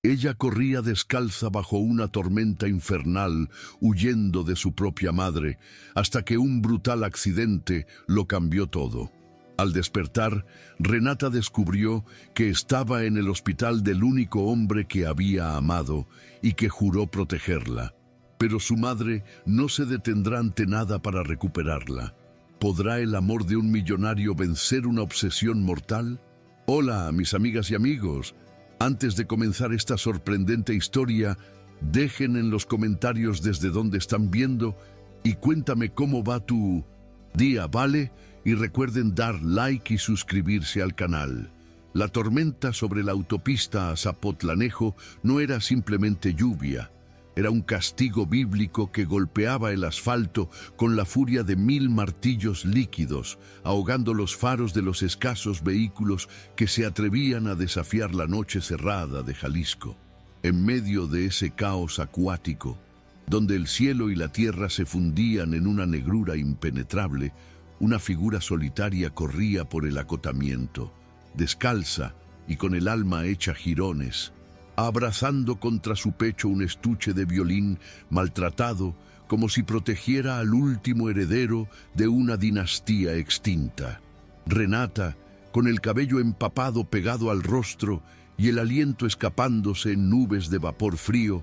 Ella corría descalza bajo una tormenta infernal, huyendo de su propia madre, hasta que un brutal accidente lo cambió todo. Al despertar, Renata descubrió que estaba en el hospital del único hombre que había amado y que juró protegerla. Pero su madre no se detendrá ante nada para recuperarla. ¿Podrá el amor de un millonario vencer una obsesión mortal? Hola, mis amigas y amigos. Antes de comenzar esta sorprendente historia, dejen en los comentarios desde dónde están viendo y cuéntame cómo va tu día, ¿vale? Y recuerden dar like y suscribirse al canal. La tormenta sobre la autopista a Zapotlanejo no era simplemente lluvia. Era un castigo bíblico que golpeaba el asfalto con la furia de 1000 martillos líquidos, ahogando los faros de los escasos vehículos que se atrevían a desafiar la noche cerrada de Jalisco. En medio de ese caos acuático, donde el cielo y la tierra se fundían en una negrura impenetrable, una figura solitaria corría por el acotamiento, descalza y con el alma hecha jirones, abrazando contra su pecho un estuche de violín maltratado, como si protegiera al último heredero de una dinastía extinta. Renata, con el cabello empapado pegado al rostro y el aliento escapándose en nubes de vapor frío,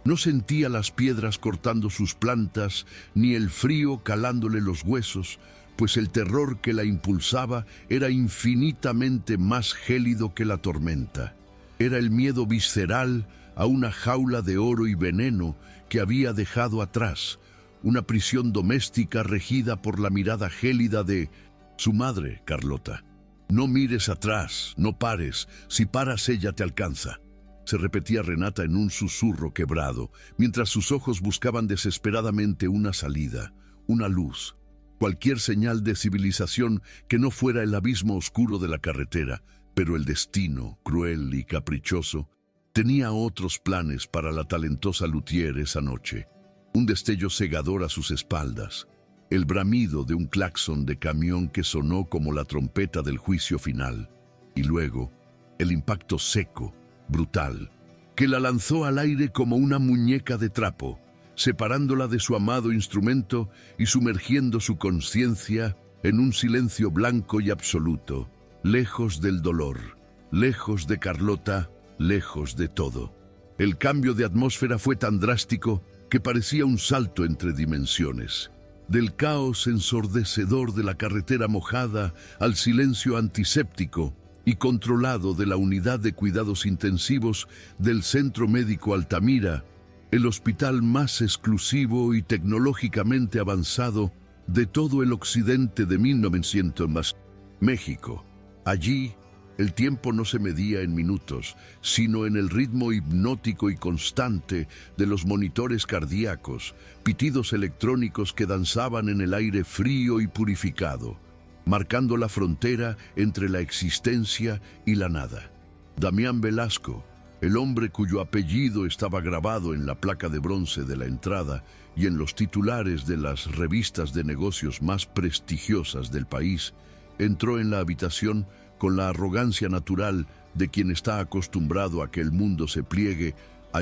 no sentía las piedras cortando sus plantas ni el frío calándole los huesos, pues el terror que la impulsaba era infinitamente más gélido que la tormenta. Era el miedo visceral a una jaula de oro y veneno que había dejado atrás, una prisión doméstica regida por la mirada gélida de su madre, Carlota. No mires atrás, no pares, si paras ella te alcanza, se repetía Renata en un susurro quebrado, mientras sus ojos buscaban desesperadamente una salida, una luz, cualquier señal de civilización que no fuera el abismo oscuro de la carretera. Pero el destino, cruel y caprichoso, tenía otros planes para la talentosa luthier esa noche. Un destello cegador a sus espaldas, el bramido de un claxon de camión que sonó como la trompeta del juicio final, y luego el impacto seco, brutal, que la lanzó al aire como una muñeca de trapo, separándola de su amado instrumento y sumergiendo su conciencia en un silencio blanco y absoluto. Lejos del dolor, lejos de Carlota, lejos de todo. El cambio de atmósfera fue tan drástico que parecía un salto entre dimensiones. Del caos ensordecedor de la carretera mojada al silencio antiséptico y controlado de la unidad de cuidados intensivos del Centro Médico Altamira, el hospital más exclusivo y tecnológicamente avanzado de todo el occidente de 1900 México. Allí, el tiempo no se medía en minutos, sino en el ritmo hipnótico y constante de los monitores cardíacos, pitidos electrónicos que danzaban en el aire frío y purificado, marcando la frontera entre la existencia y la nada. Damián Velasco, el hombre cuyo apellido estaba grabado en la placa de bronce de la entrada y en los titulares de las revistas de negocios más prestigiosas del país, entró en la habitación con la arrogancia natural de quien está acostumbrado a que el mundo se pliegue a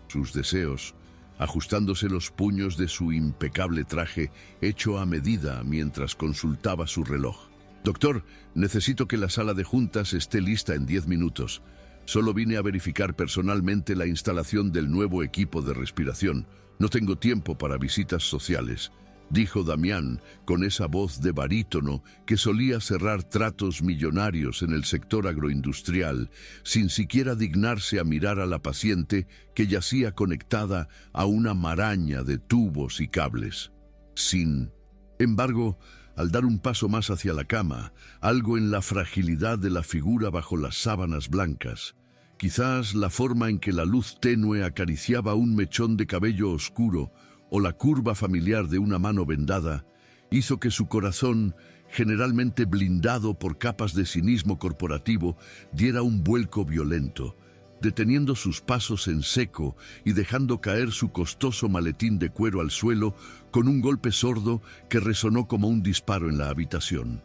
sus deseos, ajustándose los puños de su impecable traje hecho a medida mientras consultaba su reloj. Doctor, necesito que la sala de juntas esté lista en 10 minutos. Solo vine a verificar personalmente la instalación del nuevo equipo de respiración. No tengo tiempo para visitas sociales, dijo Damián con esa voz de barítono que solía cerrar tratos millonarios en el sector agroindustrial, sin siquiera dignarse a mirar a la paciente que yacía conectada a una maraña de tubos y cables. Sin embargo, al dar un paso más hacia la cama, algo en la fragilidad de la figura bajo las sábanas blancas, quizás la forma en que la luz tenue acariciaba un mechón de cabello oscuro o la curva familiar de una mano vendada, hizo que su corazón, generalmente blindado por capas de cinismo corporativo, diera un vuelco violento, deteniendo sus pasos en seco y dejando caer su costoso maletín de cuero al suelo con un golpe sordo que resonó como un disparo en la habitación.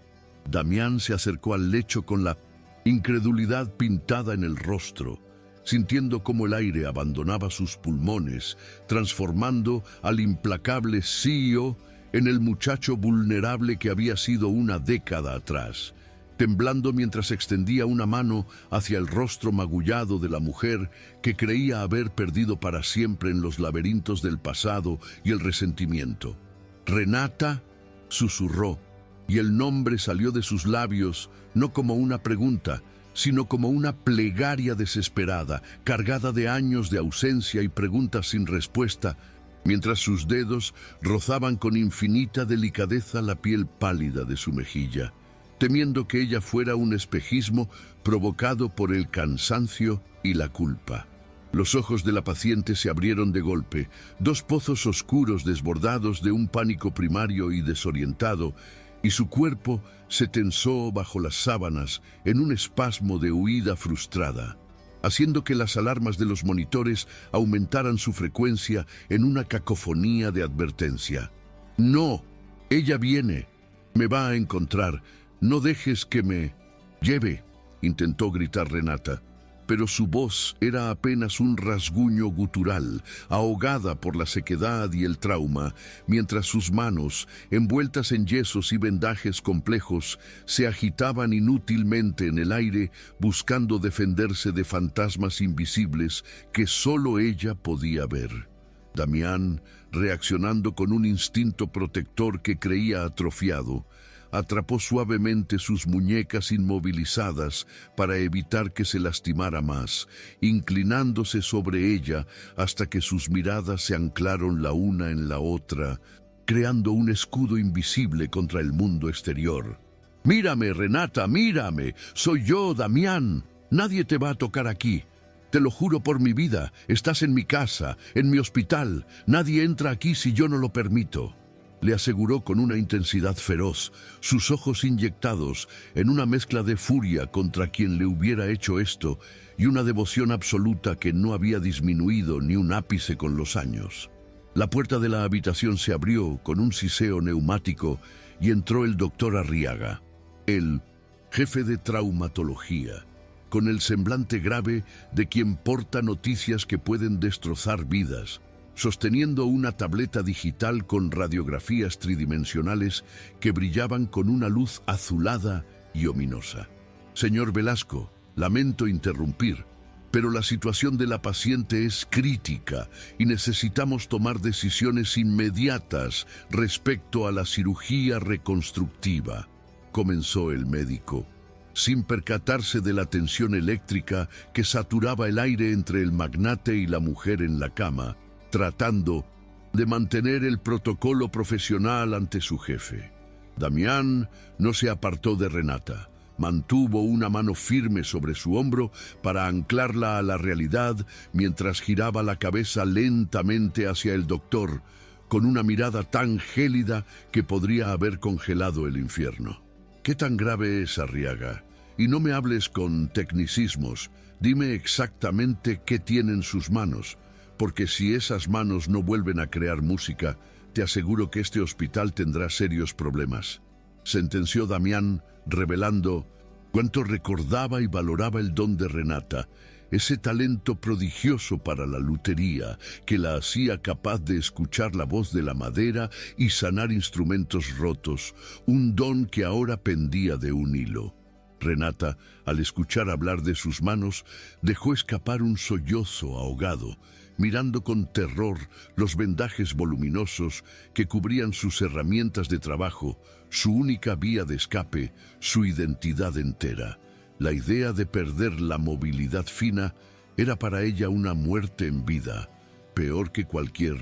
Damián se acercó al lecho con la incredulidad pintada en el rostro, sintiendo cómo el aire abandonaba sus pulmones, transformando al implacable CEO en el muchacho vulnerable que había sido una década atrás, temblando mientras extendía una mano hacia el rostro magullado de la mujer que creía haber perdido para siempre en los laberintos del pasado y el resentimiento. «Renata», susurró, y el nombre salió de sus labios no como una pregunta, sino como una plegaria desesperada, cargada de años de ausencia y preguntas sin respuesta, mientras sus dedos rozaban con infinita delicadeza la piel pálida de su mejilla, temiendo que ella fuera un espejismo provocado por el cansancio y la culpa. Los ojos de la paciente se abrieron de golpe, dos pozos oscuros desbordados de un pánico primario y desorientado, y su cuerpo se tensó bajo las sábanas en un espasmo de huida frustrada, haciendo que las alarmas de los monitores aumentaran su frecuencia en una cacofonía de advertencia. «No, ella viene, me va a encontrar, no dejes que me lleve», intentó gritar Renata, pero su voz era apenas un rasguño gutural, ahogada por la sequedad y el trauma, mientras sus manos, envueltas en yesos y vendajes complejos, se agitaban inútilmente en el aire, buscando defenderse de fantasmas invisibles que solo ella podía ver. Damián, reaccionando con un instinto protector que creía atrofiado, atrapó suavemente sus muñecas inmovilizadas para evitar que se lastimara más, inclinándose sobre ella hasta que sus miradas se anclaron la una en la otra, creando un escudo invisible contra el mundo exterior. «Mírame, Renata, mírame. Soy yo, Damián. Nadie te va a tocar aquí. Te lo juro por mi vida. Estás en mi casa, en mi hospital. Nadie entra aquí si yo no lo permito», le aseguró con una intensidad feroz, sus ojos inyectados en una mezcla de furia contra quien le hubiera hecho esto y una devoción absoluta que no había disminuido ni un ápice con los años. La puerta de la habitación se abrió con un siseo neumático y entró el doctor Arriaga, el jefe de traumatología, con el semblante grave de quien porta noticias que pueden destrozar vidas, sosteniendo una tableta digital con radiografías tridimensionales que brillaban con una luz azulada y ominosa. «Señor Velasco, lamento interrumpir, pero la situación de la paciente es crítica y necesitamos tomar decisiones inmediatas respecto a la cirugía reconstructiva», comenzó el médico, sin percatarse de la tensión eléctrica que saturaba el aire entre el magnate y la mujer en la cama, tratando de mantener el protocolo profesional ante su jefe. Damián no se apartó de Renata, mantuvo una mano firme sobre su hombro para anclarla a la realidad mientras giraba la cabeza lentamente hacia el doctor, con una mirada tan gélida que podría haber congelado el infierno. «¿Qué tan grave es, Arriaga? Y no me hables con tecnicismos, dime exactamente qué tienen sus manos, porque si esas manos no vuelven a crear música, te aseguro que este hospital tendrá serios problemas», sentenció Damián, revelando cuánto recordaba y valoraba el don de Renata, ese talento prodigioso para la lutería que la hacía capaz de escuchar la voz de la madera y sanar instrumentos rotos, un don que ahora pendía de un hilo. Renata, al escuchar hablar de sus manos, dejó escapar un sollozo ahogado, mirando con terror los vendajes voluminosos que cubrían sus herramientas de trabajo, su única vía de escape, su identidad entera. La idea de perder la movilidad fina era para ella una muerte en vida, peor que cualquier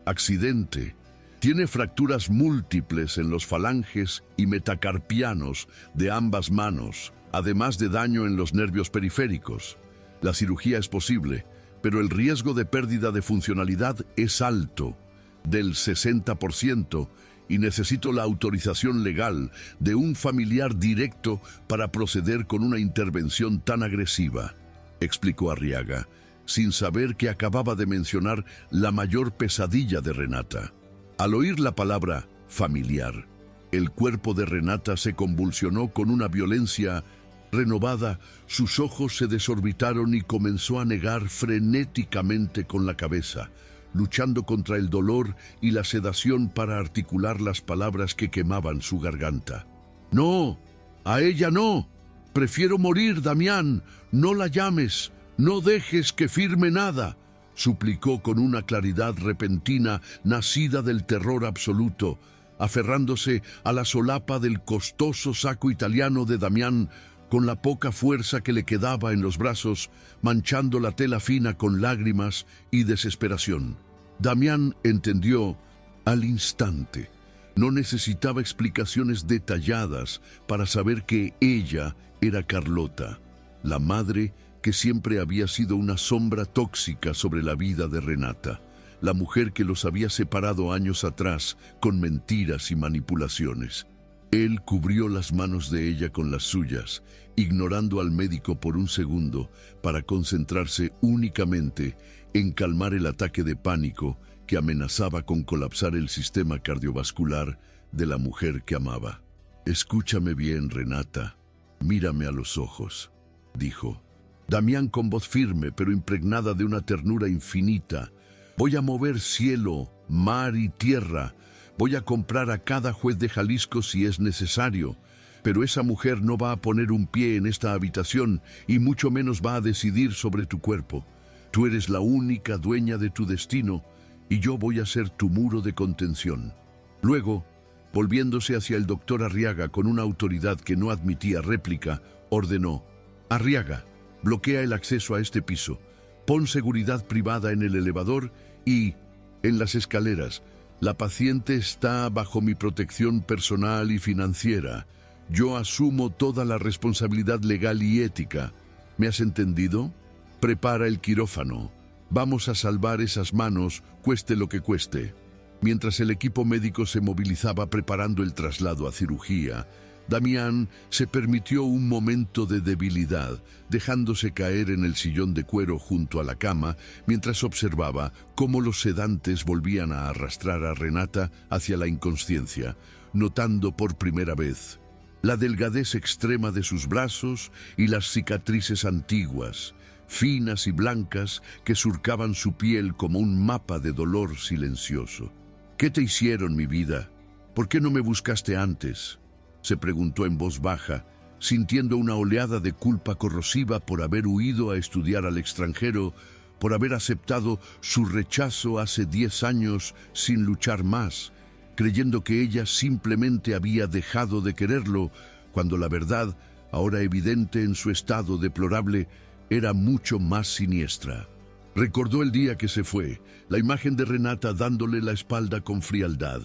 accidente. Tiene fracturas múltiples en los falanges y metacarpianos de ambas manos, además de daño en los nervios periféricos. La cirugía es posible, pero el riesgo de pérdida de funcionalidad es alto, del 60%, y necesito la autorización legal de un familiar directo para proceder con una intervención tan agresiva, explicó Arriaga, sin saber que acababa de mencionar la mayor pesadilla de Renata. Al oír la palabra familiar, el cuerpo de Renata se convulsionó con una violencia Renovada, sus ojos se desorbitaron y comenzó a negar frenéticamente con la cabeza, luchando contra el dolor y la sedación para articular las palabras que quemaban su garganta. «No, a ella no. Prefiero morir, Damián. No la llames. No dejes que firme nada», suplicó con una claridad repentina nacida del terror absoluto, aferrándose a la solapa del costoso saco italiano de Damián con la poca fuerza que le quedaba en los brazos, manchando la tela fina con lágrimas y desesperación. Damián entendió al instante. No necesitaba explicaciones detalladas para saber que ella era Carlota, la madre que siempre había sido una sombra tóxica sobre la vida de Renata, la mujer que los había separado años atrás con mentiras y manipulaciones. Él cubrió las manos de ella con las suyas, ignorando al médico por un segundo para concentrarse únicamente en calmar el ataque de pánico que amenazaba con colapsar el sistema cardiovascular de la mujer que amaba. «Escúchame bien, Renata. Mírame a los ojos», dijo. Damián con voz firme pero impregnada de una ternura infinita. «Voy a mover cielo, mar y tierra. Voy a comprar a cada juez de Jalisco si es necesario, pero esa mujer no va a poner un pie en esta habitación y mucho menos va a decidir sobre tu cuerpo. Tú eres la única dueña de tu destino y yo voy a ser tu muro de contención». Luego, volviéndose hacia el doctor Arriaga con una autoridad que no admitía réplica, ordenó: «Arriaga, bloquea el acceso a este piso. Pon seguridad privada en el elevador y en las escaleras. La paciente está bajo mi protección personal y financiera. Yo asumo toda la responsabilidad legal y ética. ¿Me has entendido? Prepara el quirófano. Vamos a salvar esas manos, cueste lo que cueste». Mientras el equipo médico se movilizaba preparando el traslado a cirugía, Damián se permitió un momento de debilidad, dejándose caer en el sillón de cuero junto a la cama mientras observaba cómo los sedantes volvían a arrastrar a Renata hacia la inconsciencia, notando por primera vez la delgadez extrema de sus brazos y las cicatrices antiguas, finas y blancas, que surcaban su piel como un mapa de dolor silencioso. «¿Qué te hicieron, mi vida? ¿Por qué no me buscaste antes?», se preguntó en voz baja, sintiendo una oleada de culpa corrosiva por haber huido a estudiar al extranjero, por haber aceptado su rechazo hace 10 años sin luchar más, creyendo que ella simplemente había dejado de quererlo, cuando la verdad, ahora evidente en su estado deplorable, era mucho más siniestra. Recordó el día que se fue, la imagen de Renata dándole la espalda con frialdad,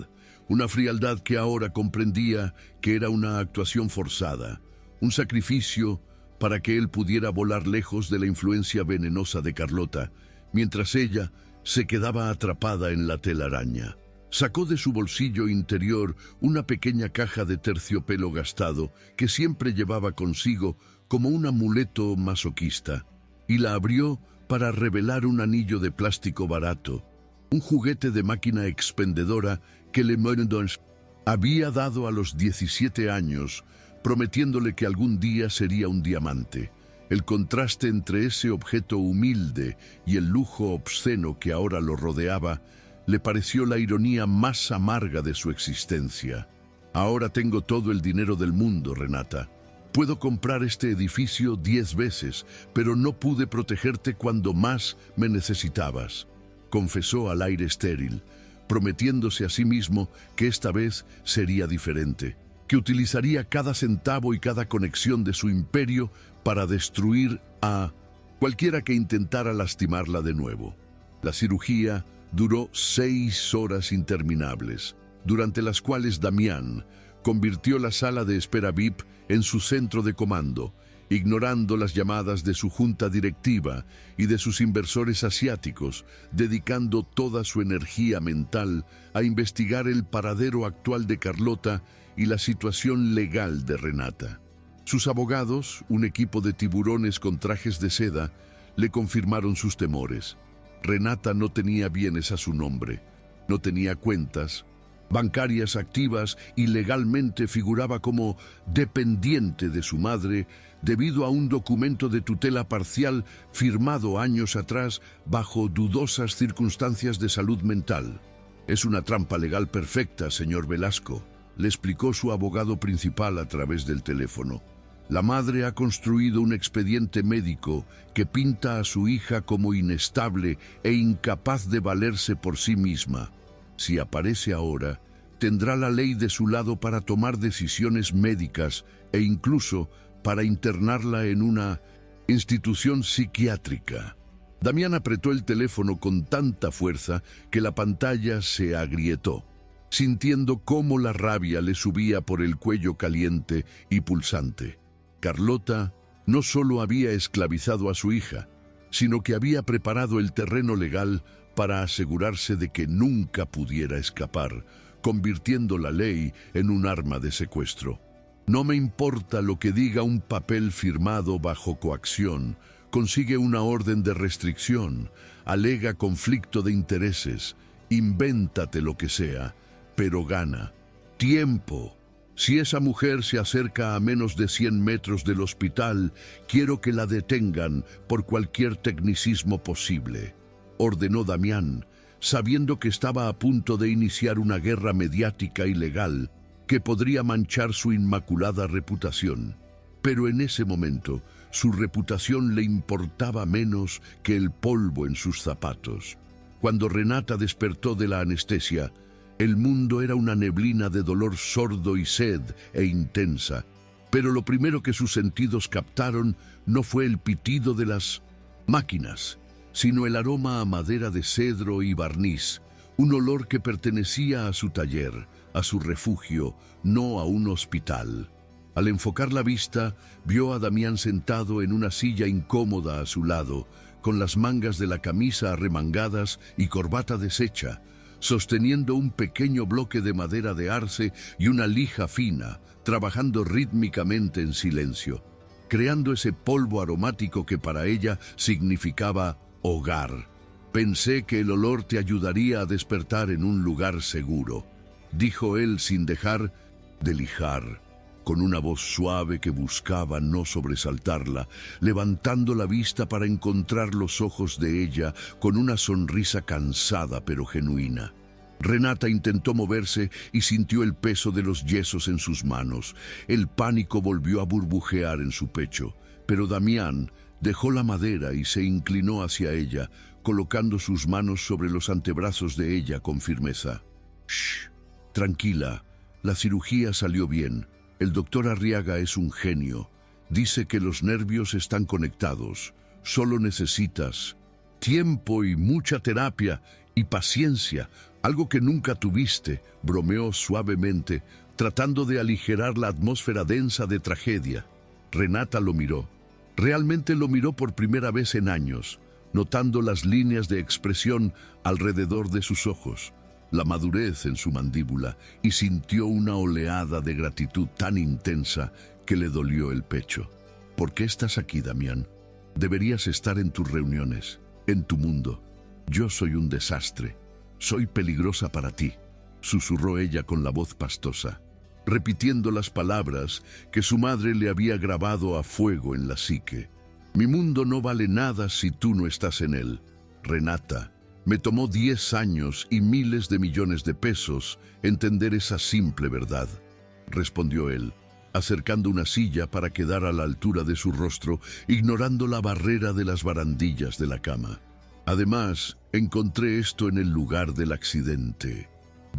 una frialdad que ahora comprendía que era una actuación forzada, un sacrificio para que él pudiera volar lejos de la influencia venenosa de Carlota, mientras ella se quedaba atrapada en la telaraña. Sacó de su bolsillo interior una pequeña caja de terciopelo gastado que siempre llevaba consigo como un amuleto masoquista, y la abrió para revelar un anillo de plástico barato, un juguete de máquina expendedora que Le Mendonce había dado a los 17 años, prometiéndole que algún día sería un diamante. El contraste entre ese objeto humilde y el lujo obsceno que ahora lo rodeaba le pareció la ironía más amarga de su existencia. «Ahora tengo todo el dinero del mundo, Renata. Puedo comprar este edificio 10 veces, pero no pude protegerte cuando más me necesitabas», confesó al aire estéril, prometiéndose a sí mismo que esta vez sería diferente, que utilizaría cada centavo y cada conexión de su imperio para destruir a cualquiera que intentara lastimarla de nuevo. La cirugía duró 6 horas interminables, durante las cuales Damián convirtió la sala de espera VIP en su centro de comando, ignorando las llamadas de su junta directiva y de sus inversores asiáticos, dedicando toda su energía mental a investigar el paradero actual de Carlota y la situación legal de Renata. Sus abogados, un equipo de tiburones con trajes de seda, le confirmaron sus temores. Renata no tenía bienes a su nombre, no tenía cuentas, bancarias activas y legalmente figuraba como dependiente de su madre debido a un documento de tutela parcial firmado años atrás bajo dudosas circunstancias de salud mental. Es una trampa legal perfecta, señor Velasco, le explicó su abogado principal a través del teléfono. La madre ha construido un expediente médico que pinta a su hija como inestable e incapaz de valerse por sí misma. Si aparece ahora, tendrá la ley de su lado para tomar decisiones médicas e incluso para internarla en una institución psiquiátrica. Damián apretó el teléfono con tanta fuerza que la pantalla se agrietó, sintiendo cómo la rabia le subía por el cuello caliente y pulsante. Carlota no solo había esclavizado a su hija, sino que había preparado el terreno legal para asegurarse de que nunca pudiera escapar, convirtiendo la ley en un arma de secuestro. No me importa lo que diga un papel firmado bajo coacción, consigue una orden de restricción, alega conflicto de intereses, invéntate lo que sea, pero gana. Tiempo. Si esa mujer se acerca a menos de 100 metros del hospital, quiero que la detengan por cualquier tecnicismo posible, ordenó Damián, sabiendo que estaba a punto de iniciar una guerra mediática y legal que podría manchar su inmaculada reputación. Pero en ese momento, su reputación le importaba menos que el polvo en sus zapatos. Cuando Renata despertó de la anestesia, el mundo era una neblina de dolor sordo y sed e intensa, pero lo primero que sus sentidos captaron no fue el pitido de las máquinas, sino el aroma a madera de cedro y barniz, un olor que pertenecía a su taller, a su refugio, no a un hospital. Al enfocar la vista, vio a Damián sentado en una silla incómoda a su lado, con las mangas de la camisa arremangadas y corbata deshecha, sosteniendo un pequeño bloque de madera de arce y una lija fina, trabajando rítmicamente en silencio, creando ese polvo aromático que para ella significaba hogar. Pensé que el olor te ayudaría a despertar en un lugar seguro, dijo él sin dejar de lijar, con una voz suave que buscaba no sobresaltarla, levantando la vista para encontrar los ojos de ella con una sonrisa cansada pero genuina. Renata intentó moverse y sintió el peso de los yesos en sus manos. El pánico volvió a burbujear en su pecho, pero Damián dejó la madera y se inclinó hacia ella, colocando sus manos sobre los antebrazos de ella con firmeza. «Shh, tranquila, la cirugía salió bien. El doctor Arriaga es un genio. Dice que los nervios están conectados. Solo necesitas tiempo y mucha terapia y paciencia, algo que nunca tuviste», bromeó suavemente, tratando de aligerar la atmósfera densa de tragedia. Renata lo miró. Realmente lo miró por primera vez en años, notando las líneas de expresión alrededor de sus ojos, la madurez en su mandíbula, y sintió una oleada de gratitud tan intensa que le dolió el pecho. ¿Por qué estás aquí, Damián? Deberías estar en tus reuniones, en tu mundo. Yo soy un desastre. Soy peligrosa para ti, susurró ella con la voz pastosa, repitiendo las palabras que su madre le había grabado a fuego en la psique. Mi mundo no vale nada si tú no estás en él. Renata, me tomó 10 años y miles de millones de pesos entender esa simple verdad, respondió él, acercando una silla para quedar a la altura de su rostro, ignorando la barrera de las barandillas de la cama. Además, encontré esto en el lugar del accidente,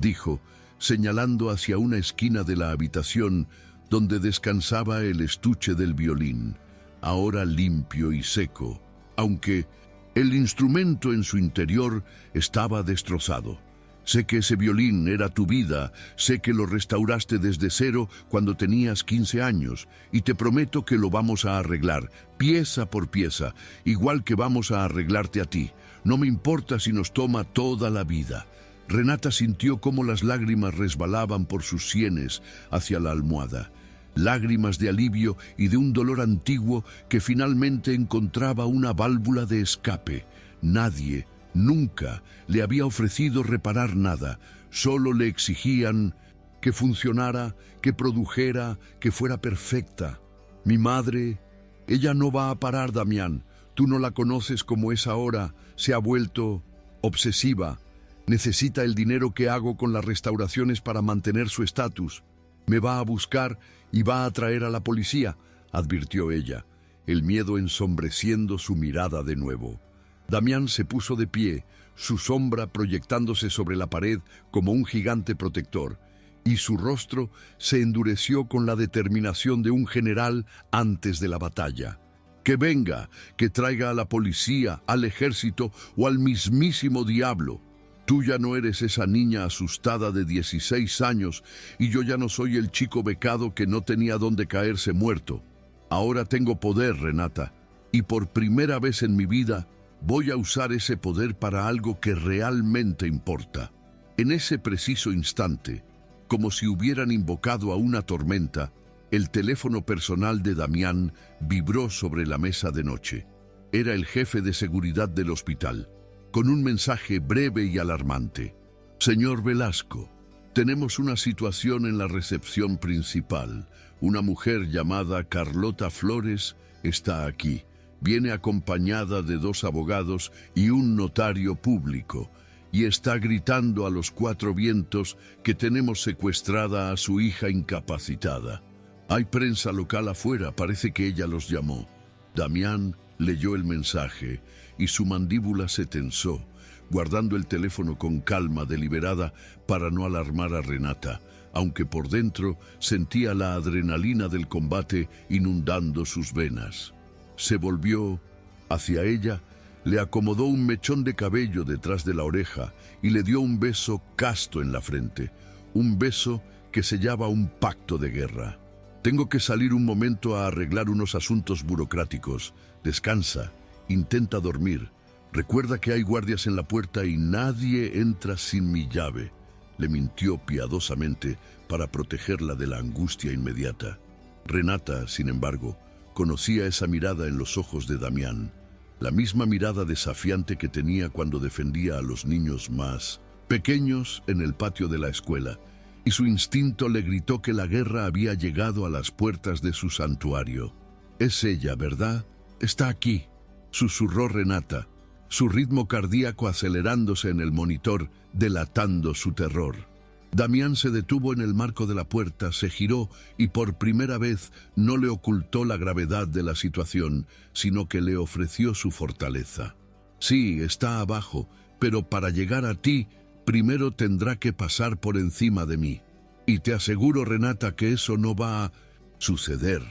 dijo, señalando hacia una esquina de la habitación donde descansaba el estuche del violín, ahora limpio y seco, aunque el instrumento en su interior estaba destrozado. Sé que ese violín era tu vida, sé que lo restauraste desde cero cuando tenías 15 años, y te prometo que lo vamos a arreglar, pieza por pieza, igual que vamos a arreglarte a ti. No me importa si nos toma toda la vida. Renata sintió cómo las lágrimas resbalaban por sus sienes hacia la almohada, lágrimas de alivio y de un dolor antiguo que finalmente encontraba una válvula de escape. Nadie, nunca, le había ofrecido reparar nada, Solo le exigían que funcionara, que produjera, que fuera perfecta. Mi madre, ella no va a parar, Damián. Tú no la conoces como es ahora. Se ha vuelto obsesiva. Necesita el dinero que hago con las restauraciones para mantener su estatus. Me va a buscar y va a traer a la policía, advirtió ella, el miedo ensombreciendo su mirada de nuevo. Damián se puso de pie, su sombra proyectándose sobre la pared como un gigante protector, y su rostro se endureció con la determinación de un general antes de la batalla. Que venga, que traiga a la policía, al ejército o al mismísimo diablo. Tú ya no eres esa niña asustada de 16 años y yo ya no soy el chico becado que no tenía dónde caerse muerto. Ahora tengo poder, Renata, y por primera vez en mi vida voy a usar ese poder para algo que realmente importa. En ese preciso instante, como si hubieran invocado a una tormenta, el teléfono personal de Damián vibró sobre la mesa de noche. Era el jefe de seguridad del hospital, con un mensaje breve y alarmante. Señor Velasco, tenemos una situación en la recepción principal. Una mujer llamada Carlota Flores está aquí. Viene acompañada de 2 abogados y un notario público, y está gritando a los 4 vientos que tenemos secuestrada a su hija incapacitada. Hay prensa local afuera, parece que ella los llamó. Damián leyó el mensaje y su mandíbula se tensó, guardando el teléfono con calma deliberada para no alarmar a Renata, aunque por dentro sentía la adrenalina del combate inundando sus venas. Se volvió hacia ella, le acomodó un mechón de cabello detrás de la oreja y le dio un beso casto en la frente, un beso que sellaba un pacto de guerra. Tengo que salir un momento a arreglar unos asuntos burocráticos. Descansa, intenta dormir. Recuerda que hay guardias en la puerta y nadie entra sin mi llave. Le mintió piadosamente para protegerla de la angustia inmediata. Renata, sin embargo, conocía esa mirada en los ojos de Damián, la misma mirada desafiante que tenía cuando defendía a los niños más pequeños en el patio de la escuela, y su instinto le gritó que la guerra había llegado a las puertas de su santuario. «Es ella, ¿verdad? Está aquí», susurró Renata, su ritmo cardíaco acelerándose en el monitor, delatando su terror. Damián se detuvo en el marco de la puerta, se giró y por primera vez no le ocultó la gravedad de la situación, sino que le ofreció su fortaleza. «Sí, está abajo, pero para llegar a ti, primero tendrá que pasar por encima de mí. Y te aseguro, Renata, que eso no va a suceder».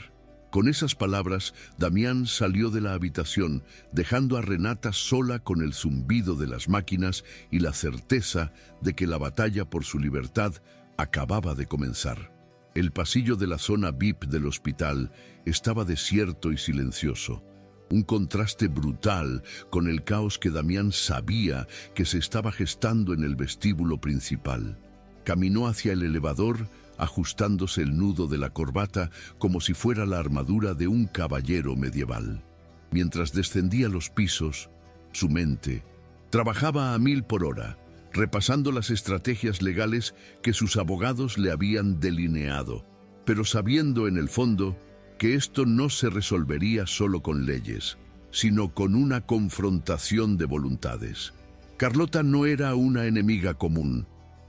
Con esas palabras, Damián salió de la habitación, dejando a Renata sola con el zumbido de las máquinas y la certeza de que la batalla por su libertad acababa de comenzar. El pasillo de la zona VIP del hospital estaba desierto y silencioso, un contraste brutal con el caos que Damián sabía que se estaba gestando en el vestíbulo principal. Caminó hacia el elevador, ajustándose el nudo de la corbata como si fuera la armadura de un caballero medieval. Mientras descendía los pisos, su mente trabajaba a 1000 por hora, repasando las estrategias legales que sus abogados le habían delineado, pero sabiendo en el fondo que esto no se resolvería solo con leyes, sino con una confrontación de voluntades. Carlota no era una enemiga común.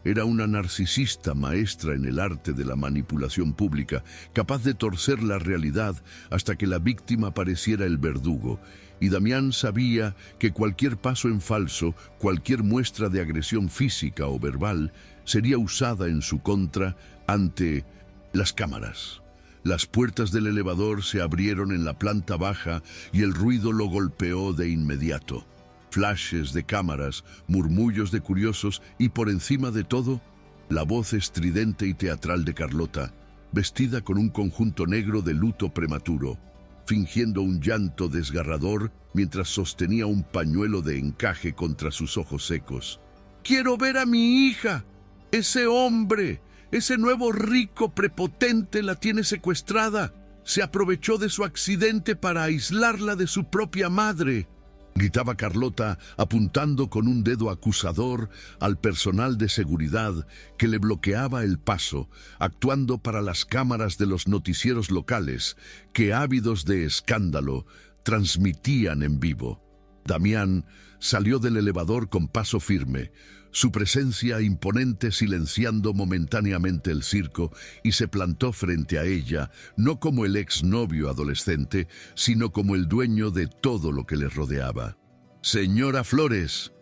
Era una narcisista maestra en el arte de la manipulación pública, capaz de torcer la realidad hasta que la víctima pareciera el verdugo. Y Damián sabía que cualquier paso en falso, cualquier muestra de agresión física o verbal, sería usada en su contra ante las cámaras. Las puertas del elevador se abrieron en la planta baja y el ruido lo golpeó de inmediato. Flashes de cámaras, murmullos de curiosos y, por encima de todo, la voz estridente y teatral de Carlota, vestida con un conjunto negro de luto prematuro, fingiendo un llanto desgarrador mientras sostenía un pañuelo de encaje contra sus ojos secos. «¡Quiero ver a mi hija! Ese hombre, ese nuevo rico prepotente la tiene secuestrada. Se aprovechó de su accidente para aislarla de su propia madre». gritaba Carlota, apuntando con un dedo acusador al personal de seguridad que le bloqueaba el paso, actuando para las cámaras de los noticieros locales que, ávidos de escándalo, transmitían en vivo. Damián salió del elevador con paso firme, su presencia imponente silenciando momentáneamente el circo, y se plantó frente a ella, no como el exnovio adolescente, sino como el dueño de todo lo que les rodeaba. «Señora Flores»,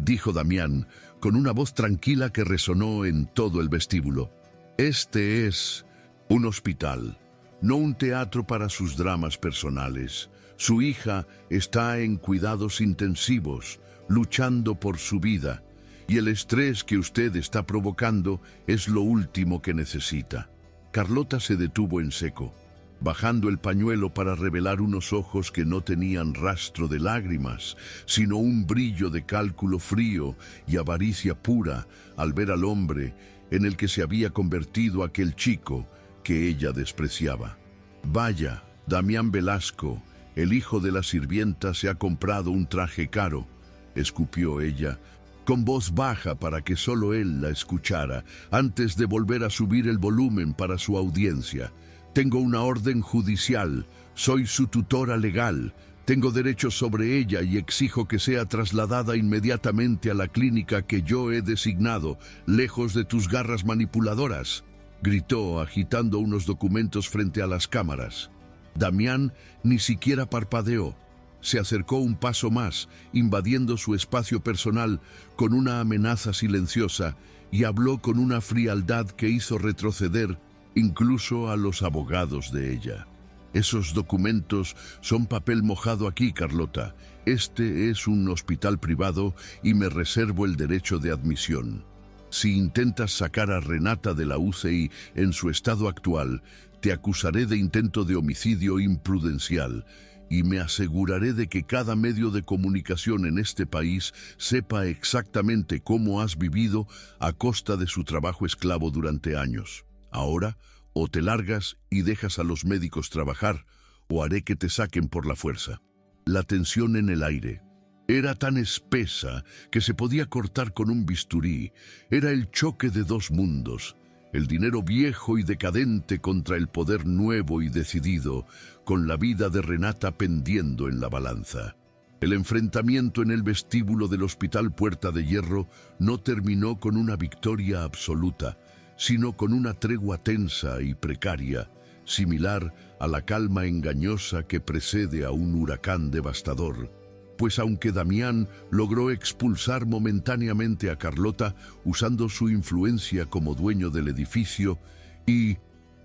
dijo Damián, con una voz tranquila que resonó en todo el vestíbulo. «Este es un hospital, no un teatro para sus dramas personales. Su hija está en cuidados intensivos, luchando por su vida, y el estrés que usted está provocando es lo último que necesita». Carlota se detuvo en seco, bajando el pañuelo para revelar unos ojos que no tenían rastro de lágrimas, sino un brillo de cálculo frío y avaricia pura al ver al hombre en el que se había convertido aquel chico que ella despreciaba. «Vaya, Damián Velasco, el hijo de la sirvienta se ha comprado un traje caro», escupió ella, con voz baja para que solo él la escuchara, antes de volver a subir el volumen para su audiencia. «Tengo una orden judicial, soy su tutora legal, tengo derechos sobre ella y exijo que sea trasladada inmediatamente a la clínica que yo he designado, lejos de tus garras manipuladoras», gritó, agitando unos documentos frente a las cámaras. Damián ni siquiera parpadeó. Se acercó un paso más, invadiendo su espacio personal con una amenaza silenciosa, y habló con una frialdad que hizo retroceder incluso a los abogados de ella. «Esos documentos son papel mojado aquí, Carlota. Este es un hospital privado y me reservo el derecho de admisión. Si intentas sacar a Renata de la UCI en su estado actual, te acusaré de intento de homicidio imprudencial, y me aseguraré de que cada medio de comunicación en este país sepa exactamente cómo has vivido a costa de su trabajo esclavo durante años. Ahora, o te largas y dejas a los médicos trabajar, o haré que te saquen por la fuerza». La tensión en el aire era tan espesa que se podía cortar con un bisturí. Era el choque de dos mundos: el dinero viejo y decadente contra el poder nuevo y decidido, con la vida de Renata pendiendo en la balanza. El enfrentamiento en el vestíbulo del Hospital Puerta de Hierro no terminó con una victoria absoluta, sino con una tregua tensa y precaria, similar a la calma engañosa que precede a un huracán devastador. Pues aunque Damián logró expulsar momentáneamente a Carlota usando su influencia como dueño del edificio y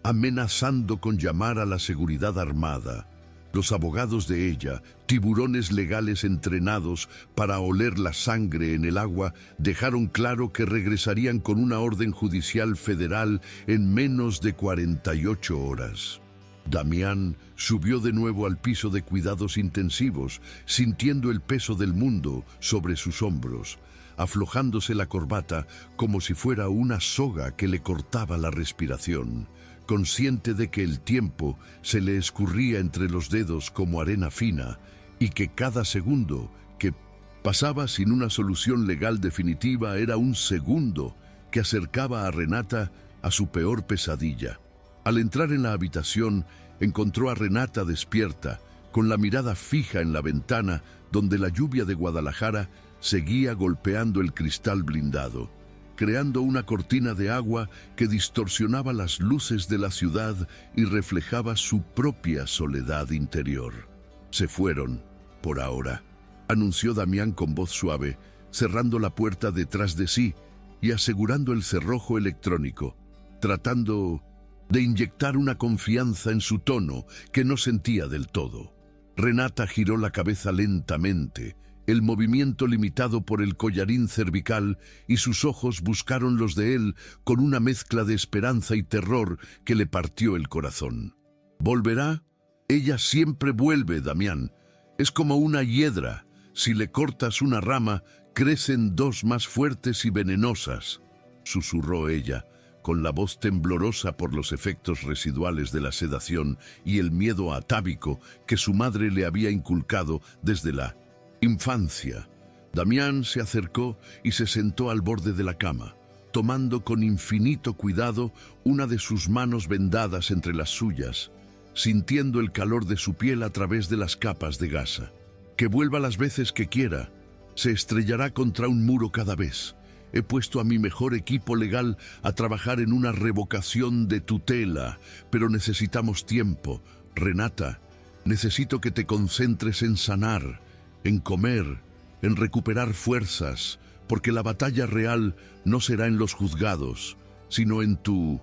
amenazando con llamar a la seguridad armada, los abogados de ella, tiburones legales entrenados para oler la sangre en el agua, dejaron claro que regresarían con una orden judicial federal en menos de 48 horas. Damián subió de nuevo al piso de cuidados intensivos, sintiendo el peso del mundo sobre sus hombros, aflojándose la corbata como si fuera una soga que le cortaba la respiración, consciente de que el tiempo se le escurría entre los dedos como arena fina y que cada segundo que pasaba sin una solución legal definitiva era un segundo que acercaba a Renata a su peor pesadilla. Al entrar en la habitación, encontró a Renata despierta, con la mirada fija en la ventana donde la lluvia de Guadalajara seguía golpeando el cristal blindado, creando una cortina de agua que distorsionaba las luces de la ciudad y reflejaba su propia soledad interior. «Se fueron, por ahora», anunció Damián con voz suave, cerrando la puerta detrás de sí y asegurando el cerrojo electrónico, tratando de inyectar una confianza en su tono que no sentía del todo. Renata giró la cabeza lentamente, el movimiento limitado por el collarín cervical, y sus ojos buscaron los de él con una mezcla de esperanza y terror que le partió el corazón. «¿Volverá? Ella siempre vuelve, Damián. Es como una hiedra. Si le cortas una rama, crecen dos más fuertes y venenosas», susurró ella, con la voz temblorosa por los efectos residuales de la sedación y el miedo atávico que su madre le había inculcado desde la Infancia. Damián se acercó y se sentó al borde de la cama, tomando con infinito cuidado una de sus manos vendadas entre las suyas, sintiendo el calor de su piel a través de las capas de gasa. Que vuelva las veces que quiera, se estrellará contra un muro cada vez. He puesto a mi mejor equipo legal a trabajar en una revocación de tutela, pero necesitamos tiempo. Renata, necesito que te concentres en sanar, en comer, en recuperar fuerzas, porque la batalla real no será en los juzgados, sino en tu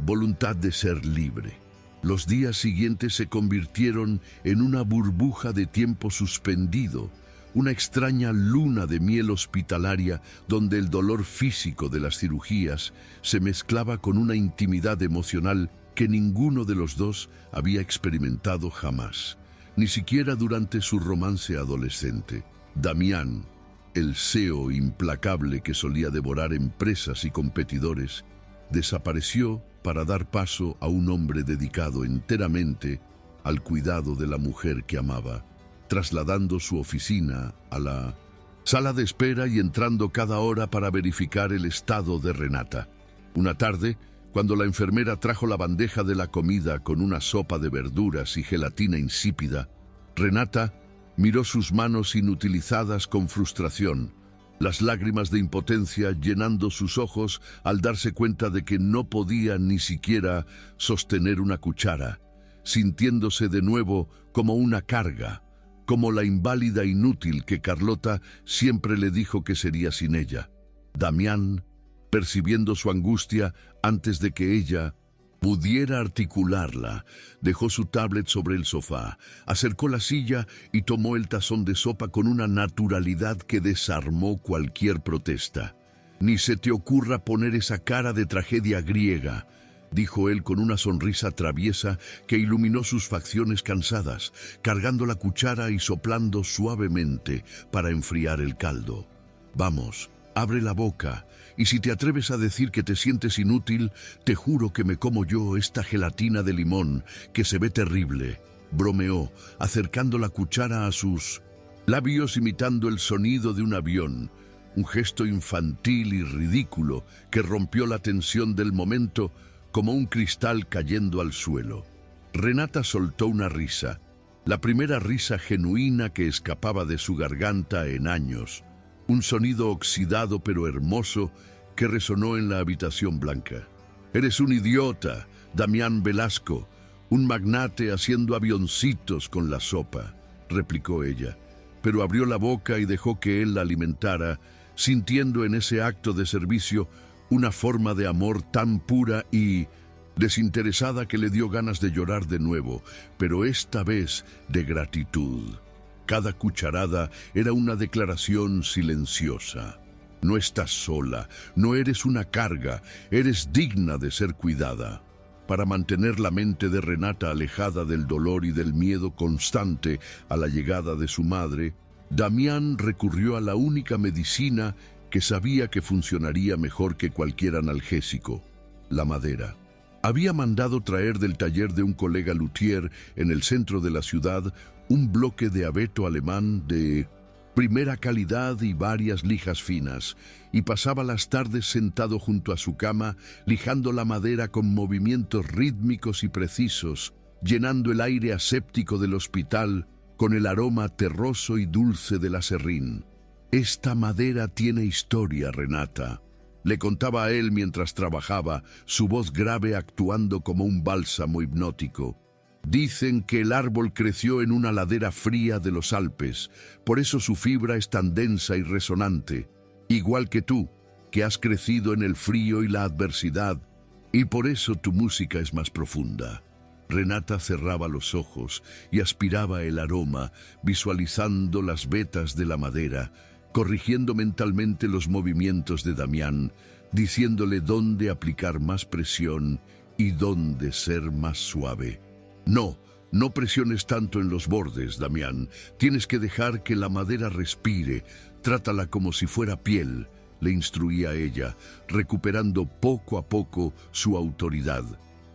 voluntad de ser libre. Los días siguientes se convirtieron en una burbuja de tiempo suspendido, una extraña luna de miel hospitalaria donde el dolor físico de las cirugías se mezclaba con una intimidad emocional que ninguno de los dos había experimentado jamás, ni siquiera durante su romance adolescente. Damián, el CEO implacable que solía devorar empresas y competidores, desapareció para dar paso a un hombre dedicado enteramente al cuidado de la mujer que amaba, trasladando su oficina a la sala de espera y entrando cada hora para verificar el estado de Renata. Una tarde, cuando la enfermera trajo la bandeja de la comida con una sopa de verduras y gelatina insípida, Renata miró sus manos inutilizadas con frustración, las lágrimas de impotencia llenando sus ojos al darse cuenta de que no podía ni siquiera sostener una cuchara, sintiéndose de nuevo como una carga, como la inválida inútil que Carlota siempre le dijo que sería sin ella. Damián, percibiendo su angustia antes de que ella pudiera articularla, dejó su tablet sobre el sofá, acercó la silla y tomó el tazón de sopa con una naturalidad que desarmó cualquier protesta. «Ni se te ocurra poner esa cara de tragedia griega», dijo él con una sonrisa traviesa que iluminó sus facciones cansadas, cargando la cuchara y soplando suavemente para enfriar el caldo. «Vamos, abre la boca, y si te atreves a decir que te sientes inútil, te juro que me como yo esta gelatina de limón, que se ve terrible», bromeó, acercando la cuchara a sus labios imitando el sonido de un avión, un gesto infantil y ridículo que rompió la tensión del momento como un cristal cayendo al suelo. Renata soltó una risa, la primera risa genuina que escapaba de su garganta en años, un sonido oxidado pero hermoso que resonó en la habitación blanca. «Eres un idiota, Damián Velasco, un magnate haciendo avioncitos con la sopa», replicó ella, pero abrió la boca y dejó que él la alimentara, sintiendo en ese acto de servicio una forma de amor tan pura y desinteresada que le dio ganas de llorar de nuevo, pero esta vez de gratitud. Cada cucharada era una declaración silenciosa. «No estás sola, no eres una carga, eres digna de ser cuidada». Para mantener la mente de Renata alejada del dolor y del miedo constante a la llegada de su madre, Damián recurrió a la única medicina que sabía que funcionaría mejor que cualquier analgésico: la madera. Había mandado traer del taller de un colega luthier en el centro de la ciudad un bloque de abeto alemán de primera calidad y varias lijas finas, y pasaba las tardes sentado junto a su cama, lijando la madera con movimientos rítmicos y precisos, llenando el aire aséptico del hospital con el aroma terroso y dulce del aserrín. «Esta madera tiene historia, Renata», le contaba a él mientras trabajaba, su voz grave actuando como un bálsamo hipnótico. «Dicen que el árbol creció en una ladera fría de los Alpes, por eso su fibra es tan densa y resonante, igual que tú, que has crecido en el frío y la adversidad, y por eso tu música es más profunda». Renata cerraba los ojos y aspiraba el aroma, visualizando las vetas de la madera, corrigiendo mentalmente los movimientos de Damián, diciéndole dónde aplicar más presión y dónde ser más suave. «No, no presiones tanto en los bordes, Damián. Tienes que dejar que la madera respire. Trátala como si fuera piel», le instruía ella, recuperando poco a poco su autoridad,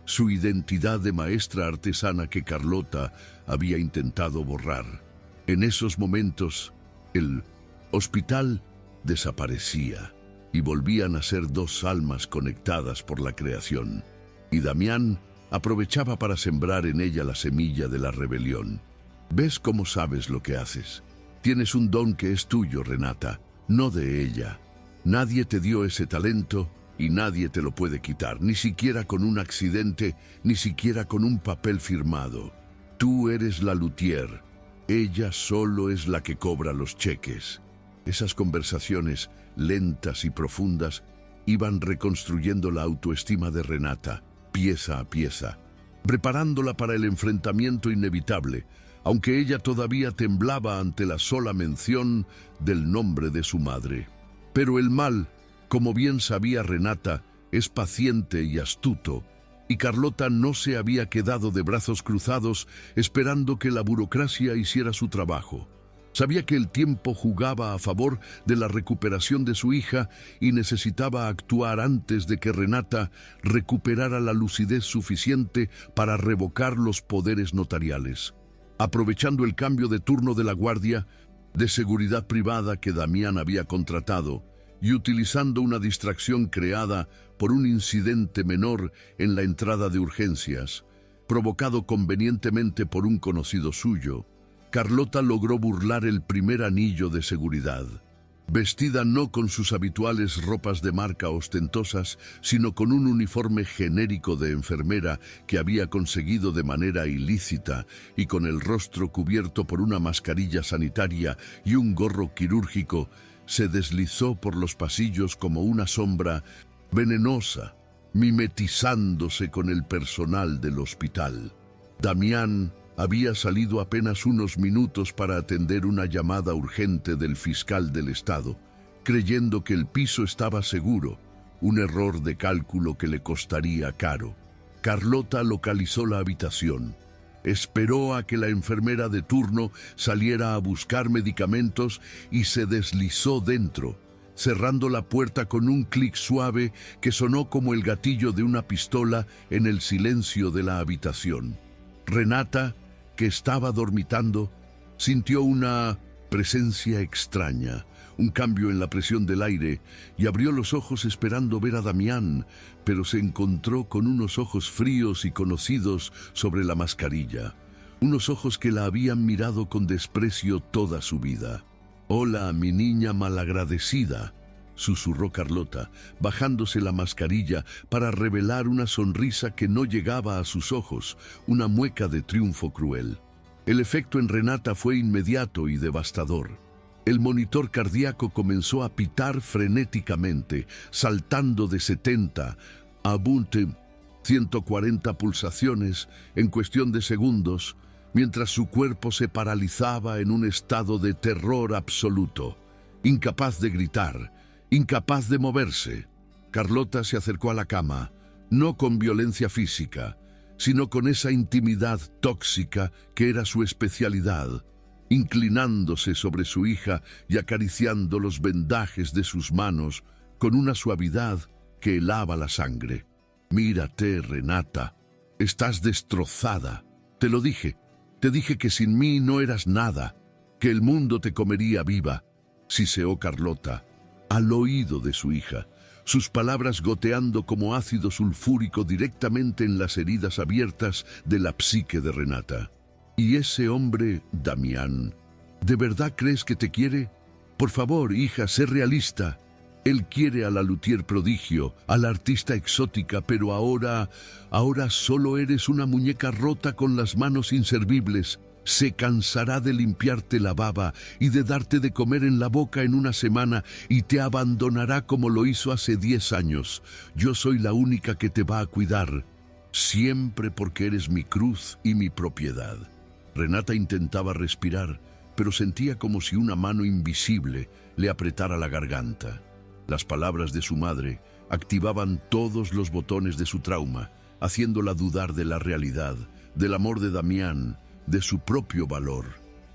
su identidad de maestra artesana que Carlota había intentado borrar. En esos momentos, El hospital desaparecía y volvían a ser dos almas conectadas por la creación. Y Damián aprovechaba para sembrar en ella la semilla de la rebelión. ¿Ves cómo sabes lo que haces? Tienes un don que es tuyo, Renata, no de ella. Nadie te dio ese talento y nadie te lo puede quitar, ni siquiera con un accidente, ni siquiera con un papel firmado. Tú eres la luthier, ella solo es la que cobra los cheques. Esas conversaciones lentas y profundas iban reconstruyendo la autoestima de Renata, pieza a pieza, preparándola para el enfrentamiento inevitable, aunque ella todavía temblaba ante la sola mención del nombre de su madre. Pero el mal, como bien sabía Renata, es paciente y astuto, y Carlota no se había quedado de brazos cruzados esperando que la burocracia hiciera su trabajo. Sabía que el tiempo jugaba a favor de la recuperación de su hija y necesitaba actuar antes de que Renata recuperara la lucidez suficiente para revocar los poderes notariales. Aprovechando el cambio de turno de la guardia de seguridad privada que Damián había contratado y utilizando una distracción creada por un incidente menor en la entrada de urgencias, provocado convenientemente por un conocido suyo, Carlota logró burlar el primer anillo de seguridad. Vestida no con sus habituales ropas de marca ostentosas, sino con un uniforme genérico de enfermera que había conseguido de manera ilícita y con el rostro cubierto por una mascarilla sanitaria y un gorro quirúrgico, se deslizó por los pasillos como una sombra venenosa, mimetizándose con el personal del hospital. Damián había salido apenas unos minutos para atender una llamada urgente del fiscal del estado, creyendo que el piso estaba seguro, un error de cálculo que le costaría caro. Carlota localizó la habitación. Esperó a que la enfermera de turno saliera a buscar medicamentos y se deslizó dentro, cerrando la puerta con un clic suave que sonó como el gatillo de una pistola en el silencio de la habitación. Renata, que estaba dormitando, sintió una presencia extraña, un cambio en la presión del aire, y abrió los ojos esperando ver a Damián, pero se encontró con unos ojos fríos y conocidos sobre la mascarilla, unos ojos que la habían mirado con desprecio toda su vida. «Hola, mi niña malagradecida», susurró Carlota, bajándose la mascarilla para revelar una sonrisa que no llegaba a sus ojos, una mueca de triunfo cruel. El efecto en Renata fue inmediato y devastador. El monitor cardíaco comenzó a pitar frenéticamente, saltando de 70 a 140 pulsaciones en cuestión de segundos, mientras su cuerpo se paralizaba en un estado de terror absoluto, incapaz de gritar, incapaz de moverse. Carlota se acercó a la cama, no con violencia física, sino con esa intimidad tóxica que era su especialidad, inclinándose sobre su hija y acariciando los vendajes de sus manos con una suavidad que helaba la sangre. «Mírate, Renata, estás destrozada. Te lo dije, te dije que sin mí no eras nada, que el mundo te comería viva», siseó Carlota al oído de su hija, sus palabras goteando como ácido sulfúrico directamente en las heridas abiertas de la psique de Renata. «¿Y ese hombre, Damián, de verdad crees que te quiere? Por favor, hija, sé realista. Él quiere a la luthier prodigio, a la artista exótica, pero ahora solo eres una muñeca rota con las manos inservibles. Se cansará de limpiarte la baba y de darte de comer en la boca en una semana y te abandonará como lo hizo hace 10 años. Yo soy la única que te va a cuidar, siempre porque eres mi cruz y mi propiedad». Renata intentaba respirar, pero sentía como si una mano invisible le apretara la garganta. Las palabras de su madre activaban todos los botones de su trauma, haciéndola dudar de la realidad, del amor de Damián, de su propio valor.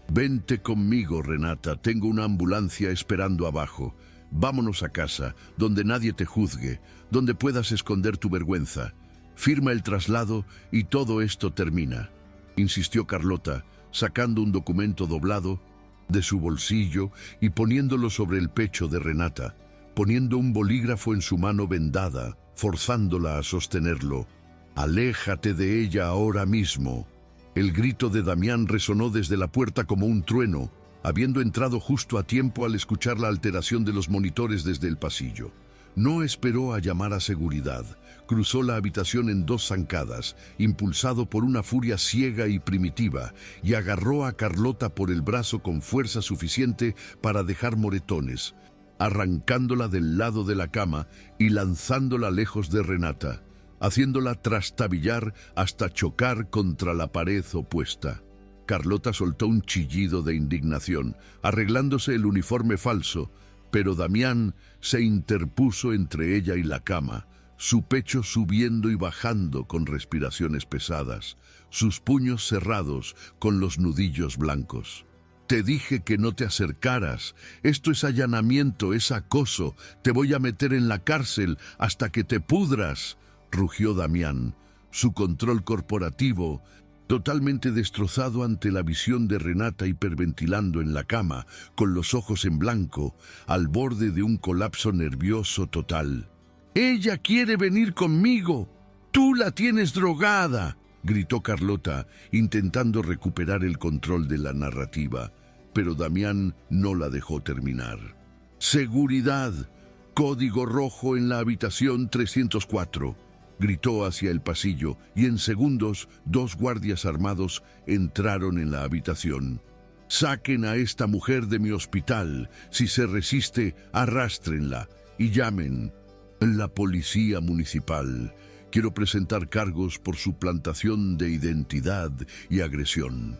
«Vente conmigo, Renata, tengo una ambulancia esperando abajo. Vámonos a casa, donde nadie te juzgue, donde puedas esconder tu vergüenza. Firma el traslado y todo esto termina», insistió Carlota, sacando un documento doblado de su bolsillo y poniéndolo sobre el pecho de Renata, poniendo un bolígrafo en su mano vendada, forzándola a sostenerlo. «Aléjate de ella ahora mismo». El grito de Damián resonó desde la puerta como un trueno, habiendo entrado justo a tiempo al escuchar la alteración de los monitores desde el pasillo. No esperó a llamar a seguridad. Cruzó la habitación en 2 zancadas, impulsado por una furia ciega y primitiva, y agarró a Carlota por el brazo con fuerza suficiente para dejar moretones, arrancándola del lado de la cama y lanzándola lejos de Renata, haciéndola trastabillar hasta chocar contra la pared opuesta. Carlota soltó un chillido de indignación, arreglándose el uniforme falso, pero Damián se interpuso entre ella y la cama, su pecho subiendo y bajando con respiraciones pesadas, sus puños cerrados con los nudillos blancos. «Te dije que no te acercaras. Esto es allanamiento, es acoso. Te voy a meter en la cárcel hasta que te pudras», rugió Damián, su control corporativo totalmente destrozado ante la visión de Renata hiperventilando en la cama, con los ojos en blanco, al borde de un colapso nervioso total. «¡Ella quiere venir conmigo! ¡Tú la tienes drogada!», gritó Carlota, intentando recuperar el control de la narrativa, pero Damián no la dejó terminar. «¡Seguridad! Código rojo en la habitación 304», gritó hacia el pasillo, y en segundos 2 guardias armados entraron en la habitación. «Saquen a esta mujer de mi hospital. Si se resiste, arrástrenla y llamen la policía municipal. Quiero presentar cargos por suplantación de identidad y agresión».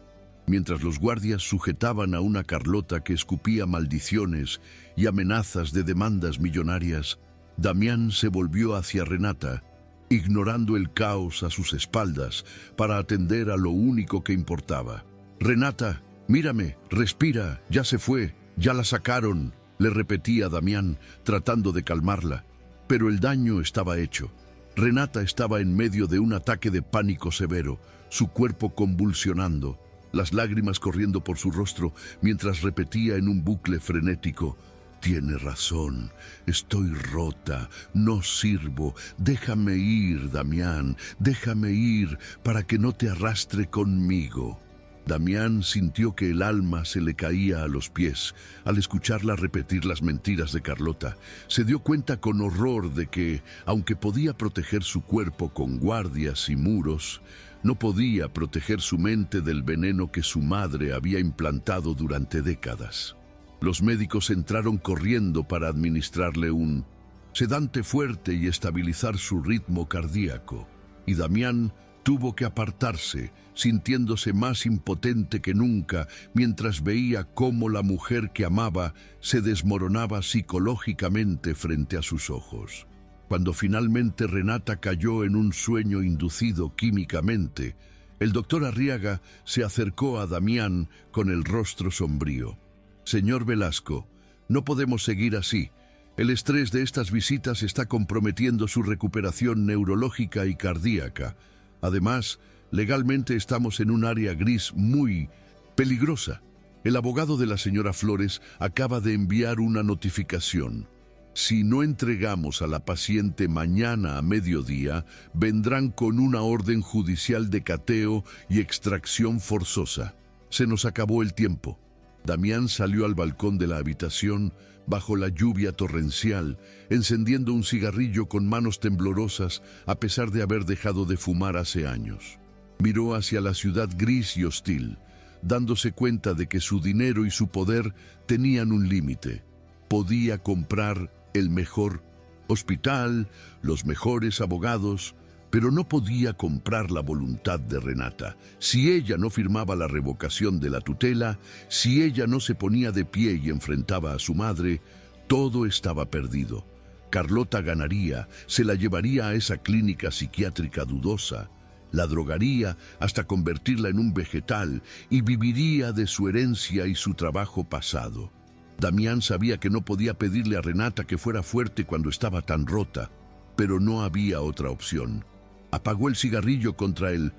Mientras los guardias sujetaban a una Carlota que escupía maldiciones y amenazas de demandas millonarias, Damián se volvió hacia Renata, ignorando el caos a sus espaldas para atender a lo único que importaba. «Renata, mírame, respira, ya se fue, ya la sacaron», le repetía Damián, tratando de calmarla. Pero el daño estaba hecho. Renata estaba en medio de un ataque de pánico severo, su cuerpo convulsionando, las lágrimas corriendo por su rostro mientras repetía en un bucle frenético: «Tiene razón, estoy rota, no sirvo, déjame ir, Damián, déjame ir para que no te arrastre conmigo». Damián sintió que el alma se le caía a los pies al escucharla repetir las mentiras de Carlota. Se dio cuenta con horror de que, aunque podía proteger su cuerpo con guardias y muros, no podía proteger su mente del veneno que su madre había implantado durante décadas. Los médicos entraron corriendo para administrarle un sedante fuerte y estabilizar su ritmo cardíaco, y Damián tuvo que apartarse, sintiéndose más impotente que nunca mientras veía cómo la mujer que amaba se desmoronaba psicológicamente frente a sus ojos. Cuando finalmente Renata cayó en un sueño inducido químicamente, el doctor Arriaga se acercó a Damián con el rostro sombrío. «Señor Velasco, no podemos seguir así. El estrés de estas visitas está comprometiendo su recuperación neurológica y cardíaca. Además, legalmente estamos en un área gris muy peligrosa. El abogado de la señora Flores acaba de enviar una notificación. Si no entregamos a la paciente mañana a mediodía, vendrán con una orden judicial de cateo y extracción forzosa. Se nos acabó el tiempo». Damián salió al balcón de la habitación bajo la lluvia torrencial, encendiendo un cigarrillo con manos temblorosas a pesar de haber dejado de fumar hace años. Miró hacia la ciudad gris y hostil, dándose cuenta de que su dinero y su poder tenían un límite. Podía comprar el mejor hospital, los mejores abogados, pero no podía comprar la voluntad de Renata. Si ella no firmaba la revocación de la tutela, si ella no se ponía de pie y enfrentaba a su madre, todo estaba perdido. Carlota ganaría, se la llevaría a esa clínica psiquiátrica dudosa, la drogaría hasta convertirla en un vegetal y viviría de su herencia y su trabajo pasado. Damián sabía que no podía pedirle a Renata que fuera fuerte cuando estaba tan rota, pero no había otra opción. Apagó el cigarrillo contra el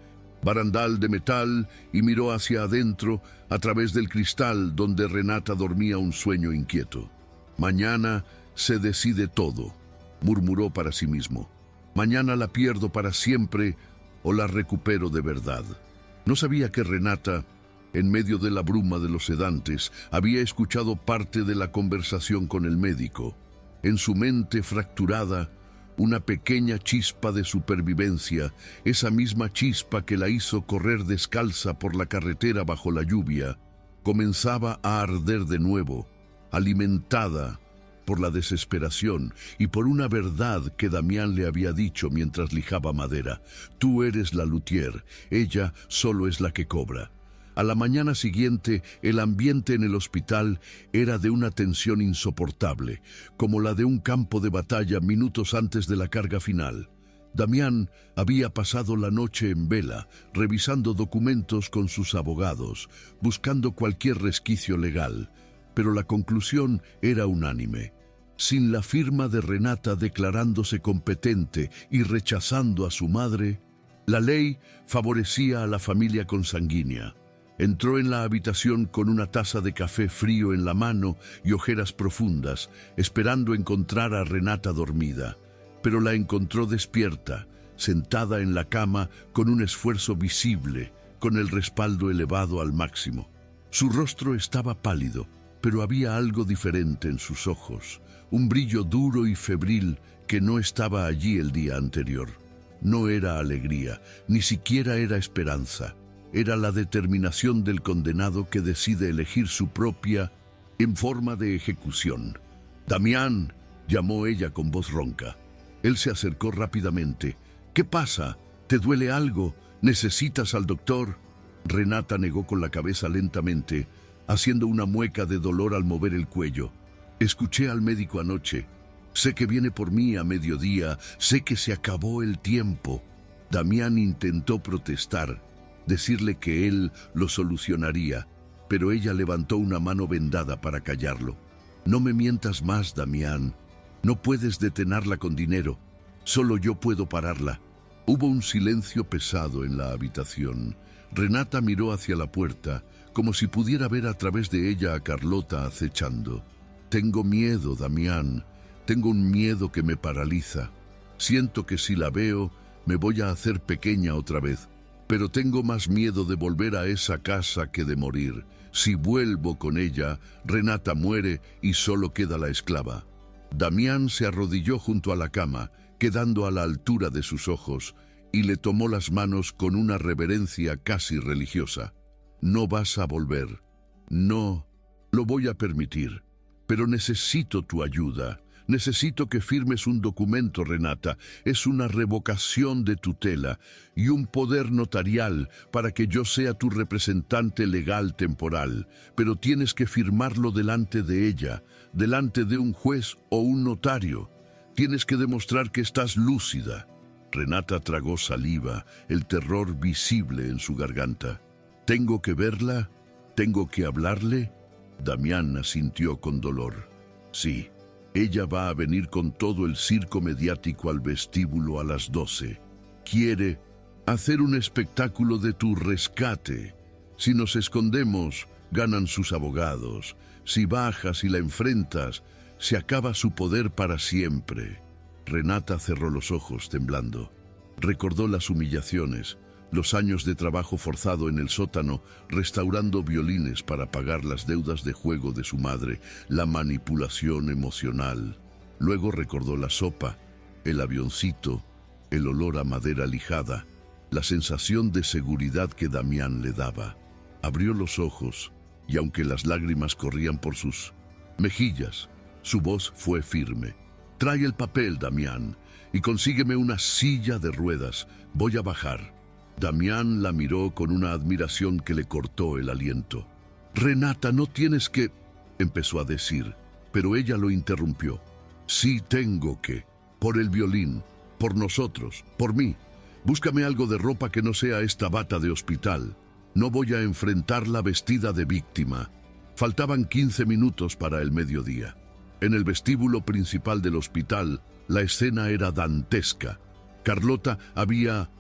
barandal de metal, y miró hacia adentro a través del cristal donde Renata dormía un sueño inquieto. Mañana se decide todo, murmuró para sí mismo. Mañana la pierdo para siempre o la recupero de verdad. No sabía que Renata, en medio de la bruma de los sedantes, había escuchado parte de la conversación con el médico. En su mente fracturada, una pequeña chispa de supervivencia, esa misma chispa que la hizo correr descalza por la carretera bajo la lluvia, comenzaba a arder de nuevo, alimentada por la desesperación y por una verdad que Damián le había dicho mientras lijaba madera. Tú eres la luthier, ella solo es la que cobra. A la mañana siguiente, el ambiente en el hospital era de una tensión insoportable, como la de un campo de batalla minutos antes de la carga final. Damián había pasado la noche en vela, revisando documentos con sus abogados, buscando cualquier resquicio legal, pero la conclusión era unánime. Sin la firma de Renata declarándose competente y rechazando a su madre, la ley favorecía a la familia consanguínea. Entró en la habitación con una taza de café frío en la mano y ojeras profundas, esperando encontrar a Renata dormida. Pero la encontró despierta, sentada en la cama con un esfuerzo visible, con el respaldo elevado al máximo. Su rostro estaba pálido, pero había algo diferente en sus ojos, un brillo duro y febril que no estaba allí el día anterior. No era alegría, ni siquiera era esperanza. Era la determinación del condenado que decide elegir su propia en forma de ejecución. «Damián», llamó ella con voz ronca. Él se acercó rápidamente. «¿Qué pasa? ¿Te duele algo? ¿Necesitas al doctor?» Renata negó con la cabeza lentamente, haciendo una mueca de dolor al mover el cuello. «Escuché al médico anoche. Sé que viene por mí a mediodía. Sé que se acabó el tiempo». Damián intentó protestar, decirle que él lo solucionaría, pero ella levantó una mano vendada para callarlo. «No me mientas más, Damián. No puedes detenerla con dinero. Solo yo puedo pararla». Hubo un silencio pesado en la habitación. Renata miró hacia la puerta, como si pudiera ver a través de ella a Carlota acechando. «Tengo miedo, Damián. Tengo un miedo que me paraliza. Siento que si la veo, me voy a hacer pequeña otra vez. Pero tengo más miedo de volver a esa casa que de morir. Si vuelvo con ella, Renata muere y solo queda la esclava». Damián se arrodilló junto a la cama, quedando a la altura de sus ojos, y le tomó las manos con una reverencia casi religiosa. «No vas a volver. No lo voy a permitir. Pero necesito tu ayuda. Necesito que firmes un documento, Renata. Es una revocación de tutela y un poder notarial para que yo sea tu representante legal temporal. Pero tienes que firmarlo delante de ella, delante de un juez o un notario. Tienes que demostrar que estás lúcida». Renata tragó saliva, el terror visible en su garganta. «¿Tengo que verla? ¿Tengo que hablarle?» Damián asintió con dolor. «Sí. Ella va a venir con todo el circo mediático al vestíbulo a las 12. Quiere hacer un espectáculo de tu rescate. Si nos escondemos, ganan sus abogados. Si bajas y la enfrentas, se acaba su poder para siempre». Renata cerró los ojos, temblando. Recordó las humillaciones, los años de trabajo forzado en el sótano, restaurando violines para pagar las deudas de juego de su madre, la manipulación emocional. Luego recordó la sopa, el avioncito, el olor a madera lijada, la sensación de seguridad que Damián le daba. Abrió los ojos, y aunque las lágrimas corrían por sus mejillas, su voz fue firme. «Trae el papel, Damián, y consígueme una silla de ruedas. Voy a bajar». Damián la miró con una admiración que le cortó el aliento. «Renata, no tienes que…», empezó a decir, pero ella lo interrumpió. «Sí tengo que. Por el violín, por nosotros, por mí. Búscame algo de ropa que no sea esta bata de hospital. No voy a enfrentarla vestida de víctima». Faltaban 15 minutos para el mediodía. En el vestíbulo principal del hospital, la escena era dantesca. Carlota había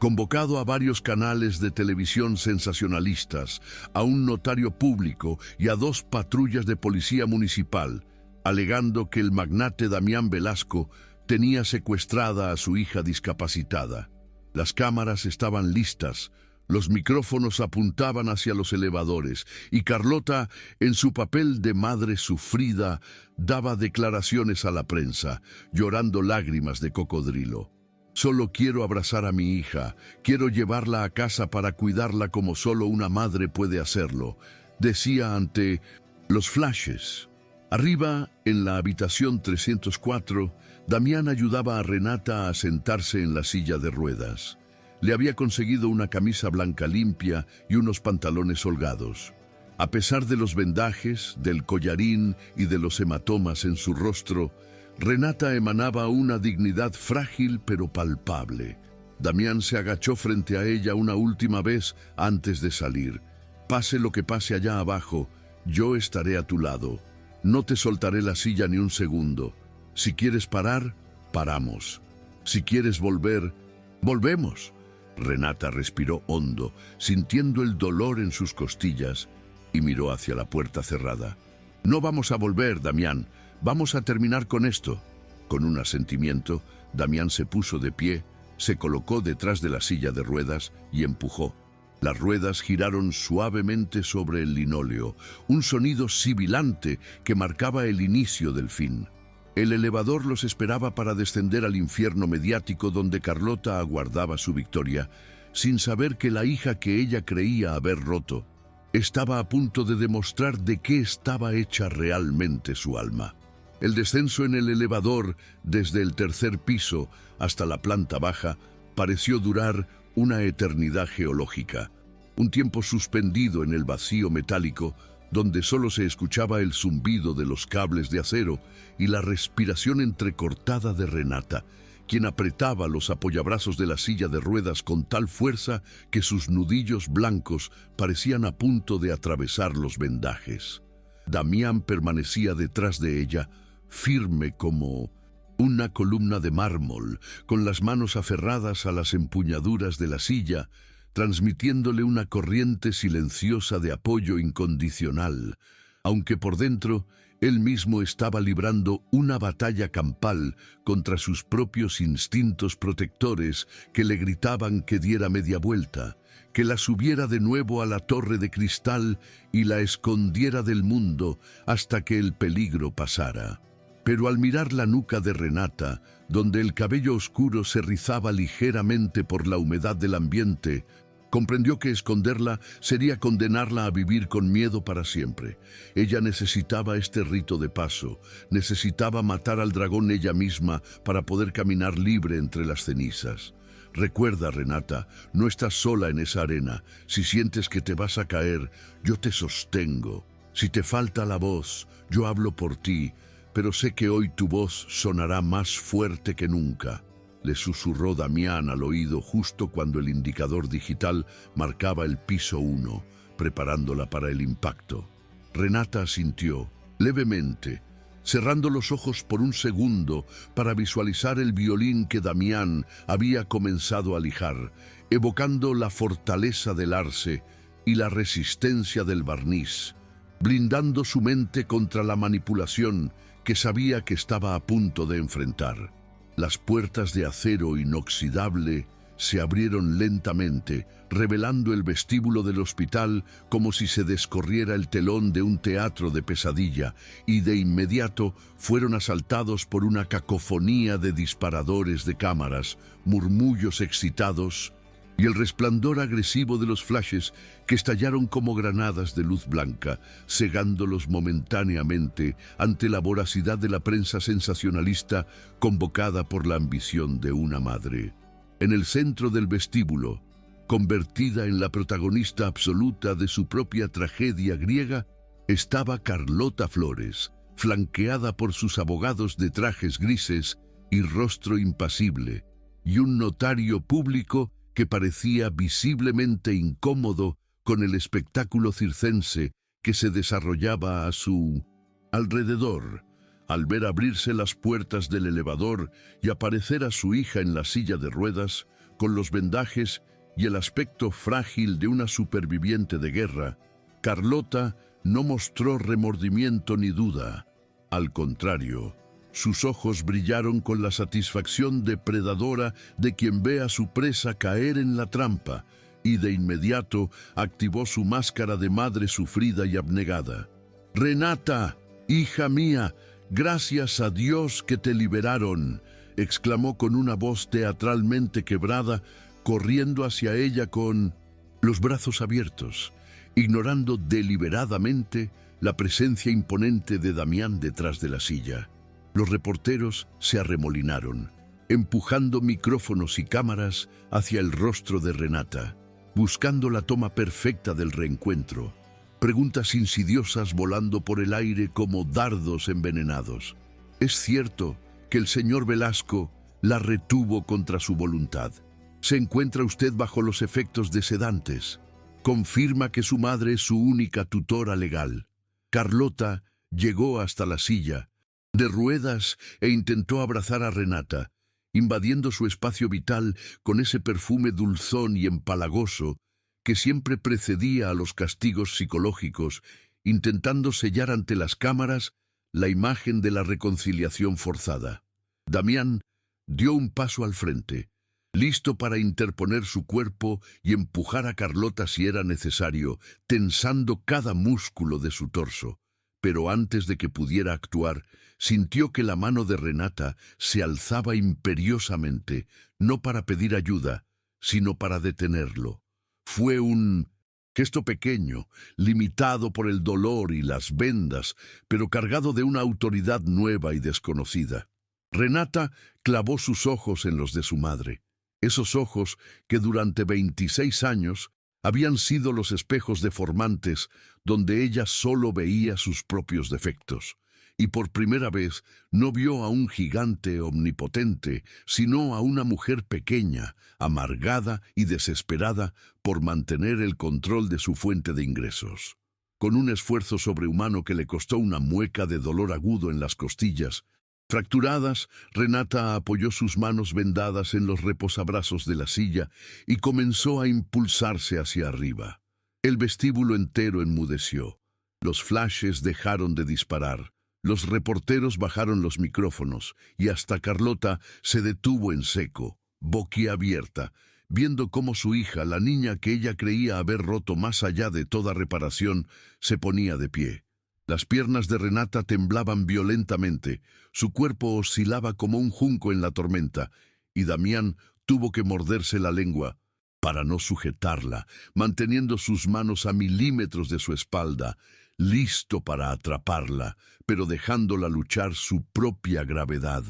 convocado a varios canales de televisión sensacionalistas, a un notario público y a 2 patrullas de policía municipal, alegando que el magnate Damián Velasco tenía secuestrada a su hija discapacitada. Las cámaras estaban listas, los micrófonos apuntaban hacia los elevadores y Carlota, en su papel de madre sufrida, daba declaraciones a la prensa, llorando lágrimas de cocodrilo. Solo quiero abrazar a mi hija, quiero llevarla a casa para cuidarla como solo una madre puede hacerlo, decía ante los flashes. Arriba, en la habitación 304, Damián ayudaba a Renata a sentarse en la silla de ruedas. Le había conseguido una camisa blanca limpia y unos pantalones holgados. A pesar de los vendajes, del collarín y de los hematomas en su rostro, Renata emanaba una dignidad frágil pero palpable. Damián se agachó frente a ella una última vez antes de salir. Pase lo que pase allá abajo, yo estaré a tu lado. No te soltaré la silla ni un segundo. Si quieres parar, paramos. Si quieres volver, volvemos. Renata respiró hondo, sintiendo el dolor en sus costillas, y miró hacia la puerta cerrada. No vamos a volver, Damián. Vamos a terminar con esto. Con un asentimiento, Damián se puso de pie, se colocó detrás de la silla de ruedas y empujó. Las ruedas giraron suavemente sobre el linóleo, un sonido sibilante que marcaba el inicio del fin. El elevador los esperaba para descender al infierno mediático donde Carlota aguardaba su victoria, sin saber que la hija que ella creía haber roto estaba a punto de demostrar de qué estaba hecha realmente su alma. El descenso en el elevador desde el 3er piso hasta la planta baja pareció durar una eternidad geológica, un tiempo suspendido en el vacío metálico donde solo se escuchaba el zumbido de los cables de acero y la respiración entrecortada de Renata, quien apretaba los apoyabrazos de la silla de ruedas con tal fuerza que sus nudillos blancos parecían a punto de atravesar los vendajes. Damián permanecía detrás de ella, firme como una columna de mármol, con las manos aferradas a las empuñaduras de la silla, transmitiéndole una corriente silenciosa de apoyo incondicional, aunque por dentro él mismo estaba librando una batalla campal contra sus propios instintos protectores que le gritaban que diera media vuelta, que la subiera de nuevo a la torre de cristal y la escondiera del mundo hasta que el peligro pasara. Pero al mirar la nuca de Renata, donde el cabello oscuro se rizaba ligeramente por la humedad del ambiente, comprendió que esconderla sería condenarla a vivir con miedo para siempre. Ella necesitaba este rito de paso, necesitaba matar al dragón ella misma para poder caminar libre entre las cenizas. Recuerda, Renata, no estás sola en esa arena. Si sientes que te vas a caer, yo te sostengo. Si te falta la voz, yo hablo por ti, pero sé que hoy tu voz sonará más fuerte que nunca. Le susurró Damián al oído justo cuando el indicador digital marcaba el piso 1, preparándola para el impacto. Renata asintió, levemente, cerrando los ojos por un segundo para visualizar el violín que Damián había comenzado a lijar, evocando la fortaleza del arce y la resistencia del barniz, blindando su mente contra la manipulación que sabía que estaba a punto de enfrentar. Las puertas de acero inoxidable se abrieron lentamente, revelando el vestíbulo del hospital como si se descorriera el telón de un teatro de pesadilla, y de inmediato fueron asaltados por una cacofonía de disparadores de cámaras, murmullos excitados y el resplandor agresivo de los flashes que estallaron como granadas de luz blanca, cegándolos momentáneamente ante la voracidad de la prensa sensacionalista convocada por la ambición de una madre. En el centro del vestíbulo, convertida en la protagonista absoluta de su propia tragedia griega, estaba Carlota Flores, flanqueada por sus abogados de trajes grises y rostro impasible, y un notario público que parecía visiblemente incómodo con el espectáculo circense que se desarrollaba a su alrededor. Al ver abrirse las puertas del elevador y aparecer a su hija en la silla de ruedas, con los vendajes y el aspecto frágil de una superviviente de guerra, Carlota no mostró remordimiento ni duda. Al contrario, sus ojos brillaron con la satisfacción depredadora de quien ve a su presa caer en la trampa, y de inmediato activó su máscara de madre sufrida y abnegada. «Renata, hija mía, gracias a Dios que te liberaron», exclamó con una voz teatralmente quebrada, corriendo hacia ella con los brazos abiertos, ignorando deliberadamente la presencia imponente de Damián detrás de la silla. Los reporteros se arremolinaron, empujando micrófonos y cámaras hacia el rostro de Renata, buscando la toma perfecta del reencuentro. Preguntas insidiosas volando por el aire como dardos envenenados. ¿Es cierto que el señor Velasco la retuvo contra su voluntad? ¿Se encuentra usted bajo los efectos de sedantes? Confirma que su madre es su única tutora legal. Carlota llegó hasta la silla de ruedas e intentó abrazar a Renata, invadiendo su espacio vital con ese perfume dulzón y empalagoso que siempre precedía a los castigos psicológicos, intentando sellar ante las cámaras la imagen de la reconciliación forzada. Damián dio un paso al frente, listo para interponer su cuerpo y empujar a Carlota si era necesario, tensando cada músculo de su torso. Pero antes de que pudiera actuar, sintió que la mano de Renata se alzaba imperiosamente, no para pedir ayuda, sino para detenerlo. Fue un gesto pequeño, limitado por el dolor y las vendas, pero cargado de una autoridad nueva y desconocida. Renata clavó sus ojos en los de su madre, esos ojos que durante 26 años habían sido los espejos deformantes donde ella solo veía sus propios defectos, y por primera vez no vio a un gigante omnipotente, sino a una mujer pequeña, amargada y desesperada por mantener el control de su fuente de ingresos. Con un esfuerzo sobrehumano que le costó una mueca de dolor agudo en las costillas fracturadas, Renata apoyó sus manos vendadas en los reposabrazos de la silla y comenzó a impulsarse hacia arriba. El vestíbulo entero enmudeció. Los flashes dejaron de disparar. Los reporteros bajaron los micrófonos y hasta Carlota se detuvo en seco, boquiabierta, viendo cómo su hija, la niña que ella creía haber roto más allá de toda reparación, se ponía de pie. Las piernas de Renata temblaban violentamente, su cuerpo oscilaba como un junco en la tormenta, y Damián tuvo que morderse la lengua para no sujetarla, manteniendo sus manos a milímetros de su espalda, listo para atraparla, pero dejándola luchar su propia gravedad.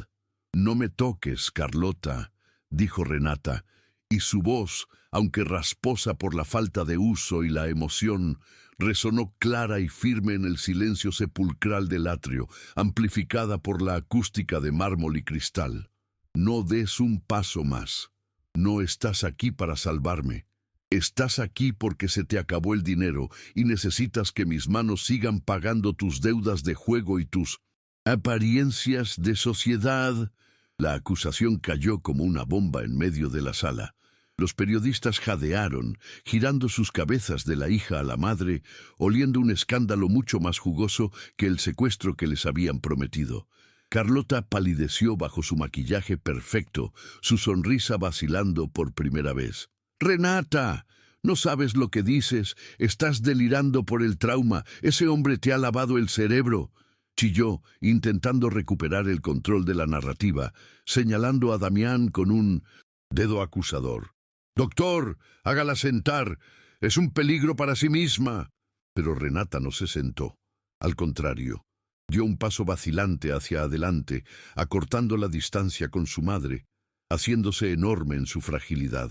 «No me toques, Carlota», dijo Renata, y su voz, aunque rasposa por la falta de uso y la emoción, resonó clara y firme en el silencio sepulcral del atrio, amplificada por la acústica de mármol y cristal. «No des un paso más. No estás aquí para salvarme. Estás aquí porque se te acabó el dinero y necesitas que mis manos sigan pagando tus deudas de juego y tus apariencias de sociedad». La acusación cayó como una bomba en medio de la sala. Los periodistas jadearon, girando sus cabezas de la hija a la madre, oliendo un escándalo mucho más jugoso que el secuestro que les habían prometido. Carlota palideció bajo su maquillaje perfecto, su sonrisa vacilando por primera vez. «Renata, no sabes lo que dices, estás delirando por el trauma, ese hombre te ha lavado el cerebro», chilló, intentando recuperar el control de la narrativa, señalando a Damián con un dedo acusador. «Doctor, hágala sentar, es un peligro para sí misma». Pero Renata no se sentó. Al contrario, dio un paso vacilante hacia adelante, acortando la distancia con su madre, haciéndose enorme en su fragilidad.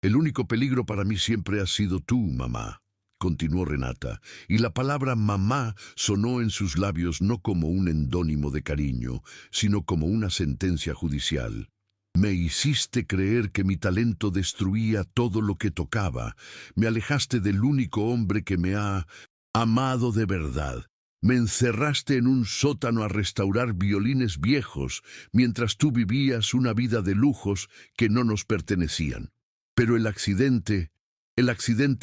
«El único peligro para mí siempre has sido tú, mamá», continuó Renata, y la palabra mamá sonó en sus labios no como un endónimo de cariño, sino como una sentencia judicial. «Me hiciste creer que mi talento destruía todo lo que tocaba. Me alejaste del único hombre que me ha amado de verdad. Me encerraste en un sótano a restaurar violines viejos, mientras tú vivías una vida de lujos que no nos pertenecían. Pero el accidente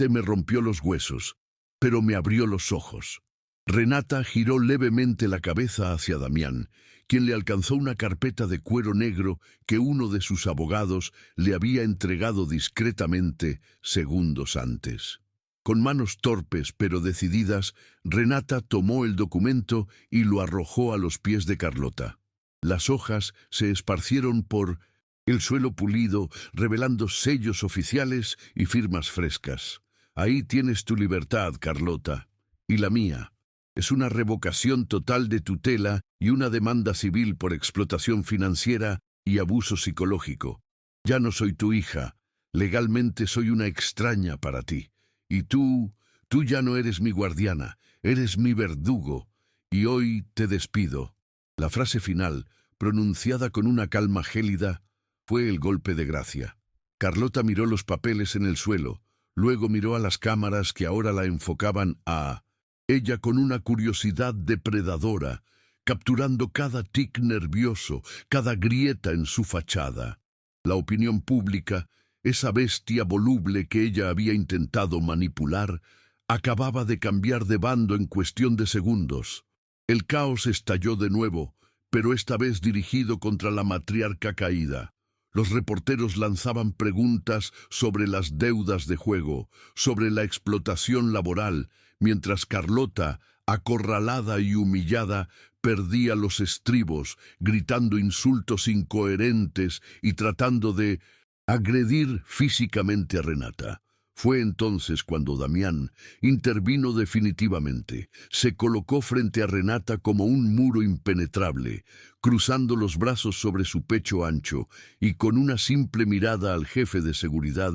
me rompió los huesos, pero me abrió los ojos. Renata giró levemente la cabeza hacia Damián, quien le alcanzó una carpeta de cuero negro que uno de sus abogados le había entregado discretamente segundos antes. Con manos torpes pero decididas, Renata tomó el documento y lo arrojó a los pies de Carlota. Las hojas se esparcieron por el suelo pulido, revelando sellos oficiales y firmas frescas. Ahí tienes tu libertad, Carlota. Y la mía. Es una revocación total de tutela y una demanda civil por explotación financiera y abuso psicológico. Ya no soy tu hija. Legalmente soy una extraña para ti. Y tú ya no eres mi guardiana, eres mi verdugo. Y hoy te despido. La frase final, pronunciada con una calma gélida, fue el golpe de gracia. Carlota miró los papeles en el suelo, luego miró a las cámaras que ahora la enfocaban a ella con una curiosidad depredadora, capturando cada tic nervioso, cada grieta en su fachada. La opinión pública, esa bestia voluble que ella había intentado manipular, acababa de cambiar de bando en cuestión de segundos. El caos estalló de nuevo, pero esta vez dirigido contra la matriarca caída. Los reporteros lanzaban preguntas sobre las deudas de juego, sobre la explotación laboral, mientras Carlota, acorralada y humillada, perdía los estribos, gritando insultos incoherentes y tratando de agredir físicamente a Renata. Fue entonces cuando Damián intervino definitivamente. Se colocó frente a Renata como un muro impenetrable, cruzando los brazos sobre su pecho ancho, y con una simple mirada al jefe de seguridad,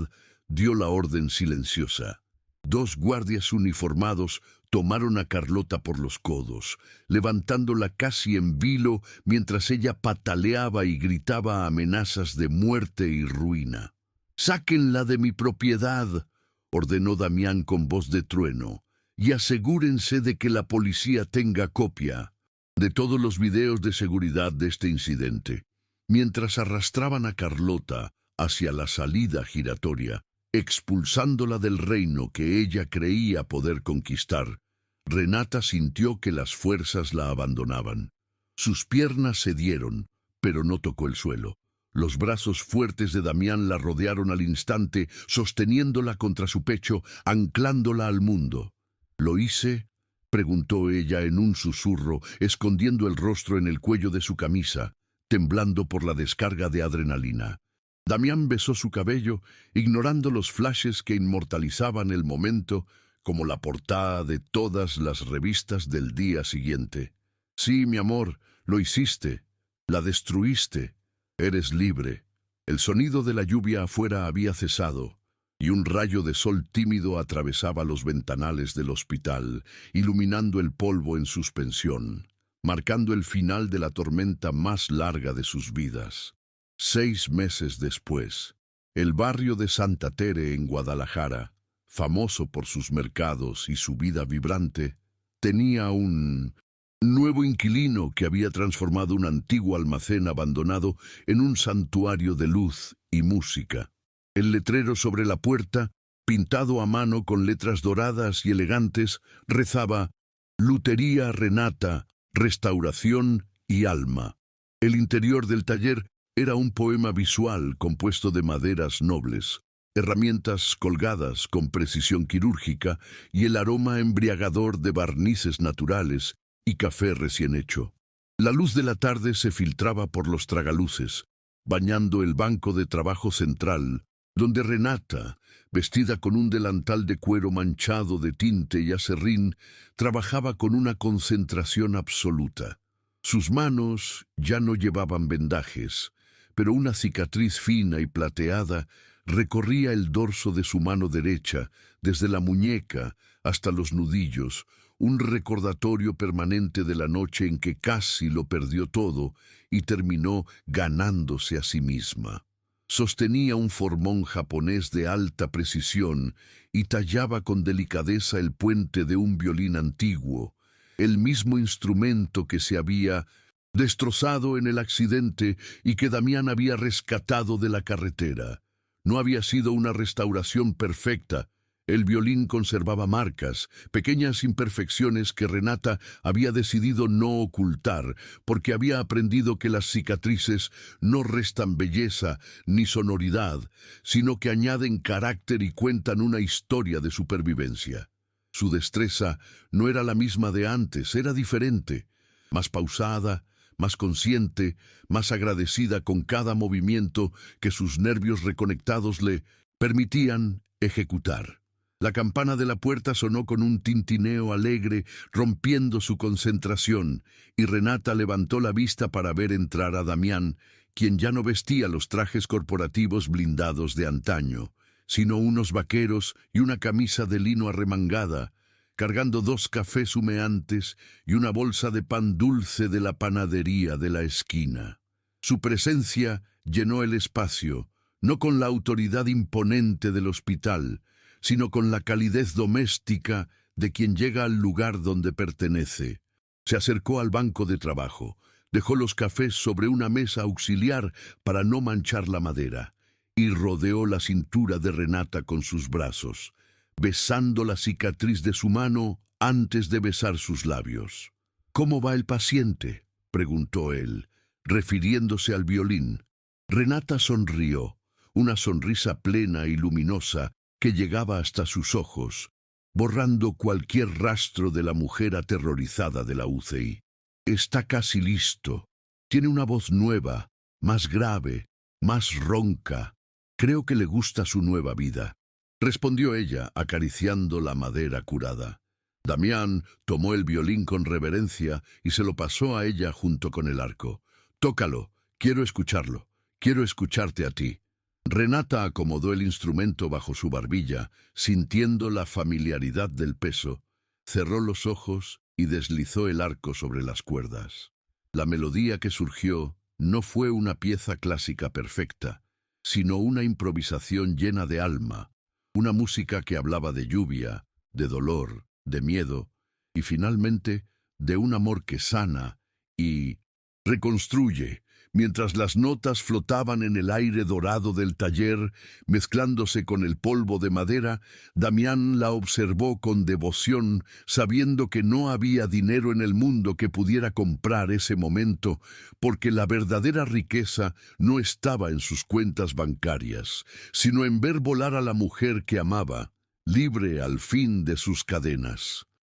dio la orden silenciosa. Dos guardias uniformados tomaron a Carlota por los codos, levantándola casi en vilo mientras ella pataleaba y gritaba amenazas de muerte y ruina. «¡Sáquenla de mi propiedad!», ordenó Damián con voz de trueno, «y asegúrense de que la policía tenga copia de todos los videos de seguridad de este incidente». Mientras arrastraban a Carlota hacia la salida giratoria, expulsándola del reino que ella creía poder conquistar, Renata sintió que las fuerzas la abandonaban. Sus piernas cedieron, pero no tocó el suelo. Los brazos fuertes de Damián la rodearon al instante, sosteniéndola contra su pecho, anclándola al mundo. «¿Lo hice?», preguntó ella en un susurro, escondiendo el rostro en el cuello de su camisa, temblando por la descarga de adrenalina. Damián besó su cabello, ignorando los flashes que inmortalizaban el momento, como la portada de todas las revistas del día siguiente. «Sí, mi amor, lo hiciste. La destruiste. Eres libre». El sonido de la lluvia afuera había cesado, y un rayo de sol tímido atravesaba los ventanales del hospital, iluminando el polvo en suspensión, marcando el final de la tormenta más larga de sus vidas. 6 meses después, el barrio de Santa Tere en Guadalajara, famoso por sus mercados y su vida vibrante, tenía un nuevo inquilino que había transformado un antiguo almacén abandonado en un santuario de luz y música. El letrero sobre la puerta, pintado a mano con letras doradas y elegantes, rezaba «Lutería Renata, restauración y alma». El interior del taller era un poema visual compuesto de maderas nobles, herramientas colgadas con precisión quirúrgica y el aroma embriagador de barnices naturales y café recién hecho. La luz de la tarde se filtraba por los tragaluces, bañando el banco de trabajo central, donde Renata, vestida con un delantal de cuero manchado de tinte y aserrín, trabajaba con una concentración absoluta. Sus manos ya no llevaban vendajes, pero una cicatriz fina y plateada recorría el dorso de su mano derecha, desde la muñeca hasta los nudillos, un recordatorio permanente de la noche en que casi lo perdió todo y terminó ganándose a sí misma. Sostenía un formón japonés de alta precisión y tallaba con delicadeza el puente de un violín antiguo, el mismo instrumento que se había destrozado en el accidente y que Damián había rescatado de la carretera. No había sido una restauración perfecta. El violín conservaba marcas, pequeñas imperfecciones que Renata había decidido no ocultar, porque había aprendido que las cicatrices no restan belleza ni sonoridad, sino que añaden carácter y cuentan una historia de supervivencia. Su destreza no era la misma de antes, era diferente, más pausada, más consciente, más agradecida con cada movimiento que sus nervios reconectados le permitían ejecutar. La campana de la puerta sonó con un tintineo alegre, rompiendo su concentración, y Renata levantó la vista para ver entrar a Damián, quien ya no vestía los trajes corporativos blindados de antaño, sino unos vaqueros y una camisa de lino arremangada, cargando 2 cafés humeantes y una bolsa de pan dulce de la panadería de la esquina. Su presencia llenó el espacio, no con la autoridad imponente del hospital, sino con la calidez doméstica de quien llega al lugar donde pertenece. Se acercó al banco de trabajo, dejó los cafés sobre una mesa auxiliar para no manchar la madera, y rodeó la cintura de Renata con sus brazos, besando la cicatriz de su mano antes de besar sus labios. «¿Cómo va el paciente?», preguntó él, refiriéndose al violín. Renata sonrió, una sonrisa plena y luminosa que llegaba hasta sus ojos, borrando cualquier rastro de la mujer aterrorizada de la UCI. «Está casi listo. Tiene una voz nueva, más grave, más ronca. Creo que le gusta su nueva vida», respondió ella, acariciando la madera curada. Damián tomó el violín con reverencia y se lo pasó a ella junto con el arco. «Tócalo, quiero escucharlo, quiero escucharte a ti». Renata acomodó el instrumento bajo su barbilla, sintiendo la familiaridad del peso, cerró los ojos y deslizó el arco sobre las cuerdas. La melodía que surgió no fue una pieza clásica perfecta, sino una improvisación llena de alma, una música que hablaba de lluvia, de dolor, de miedo y finalmente de un amor que sana y reconstruye. Mientras las notas flotaban en el aire dorado del taller, mezclándose con el polvo de madera, Damián la observó con devoción, sabiendo que no había dinero en el mundo que pudiera comprar ese momento, porque la verdadera riqueza no estaba en sus cuentas bancarias, sino en ver volar a la mujer que amaba, libre al fin de sus cadenas.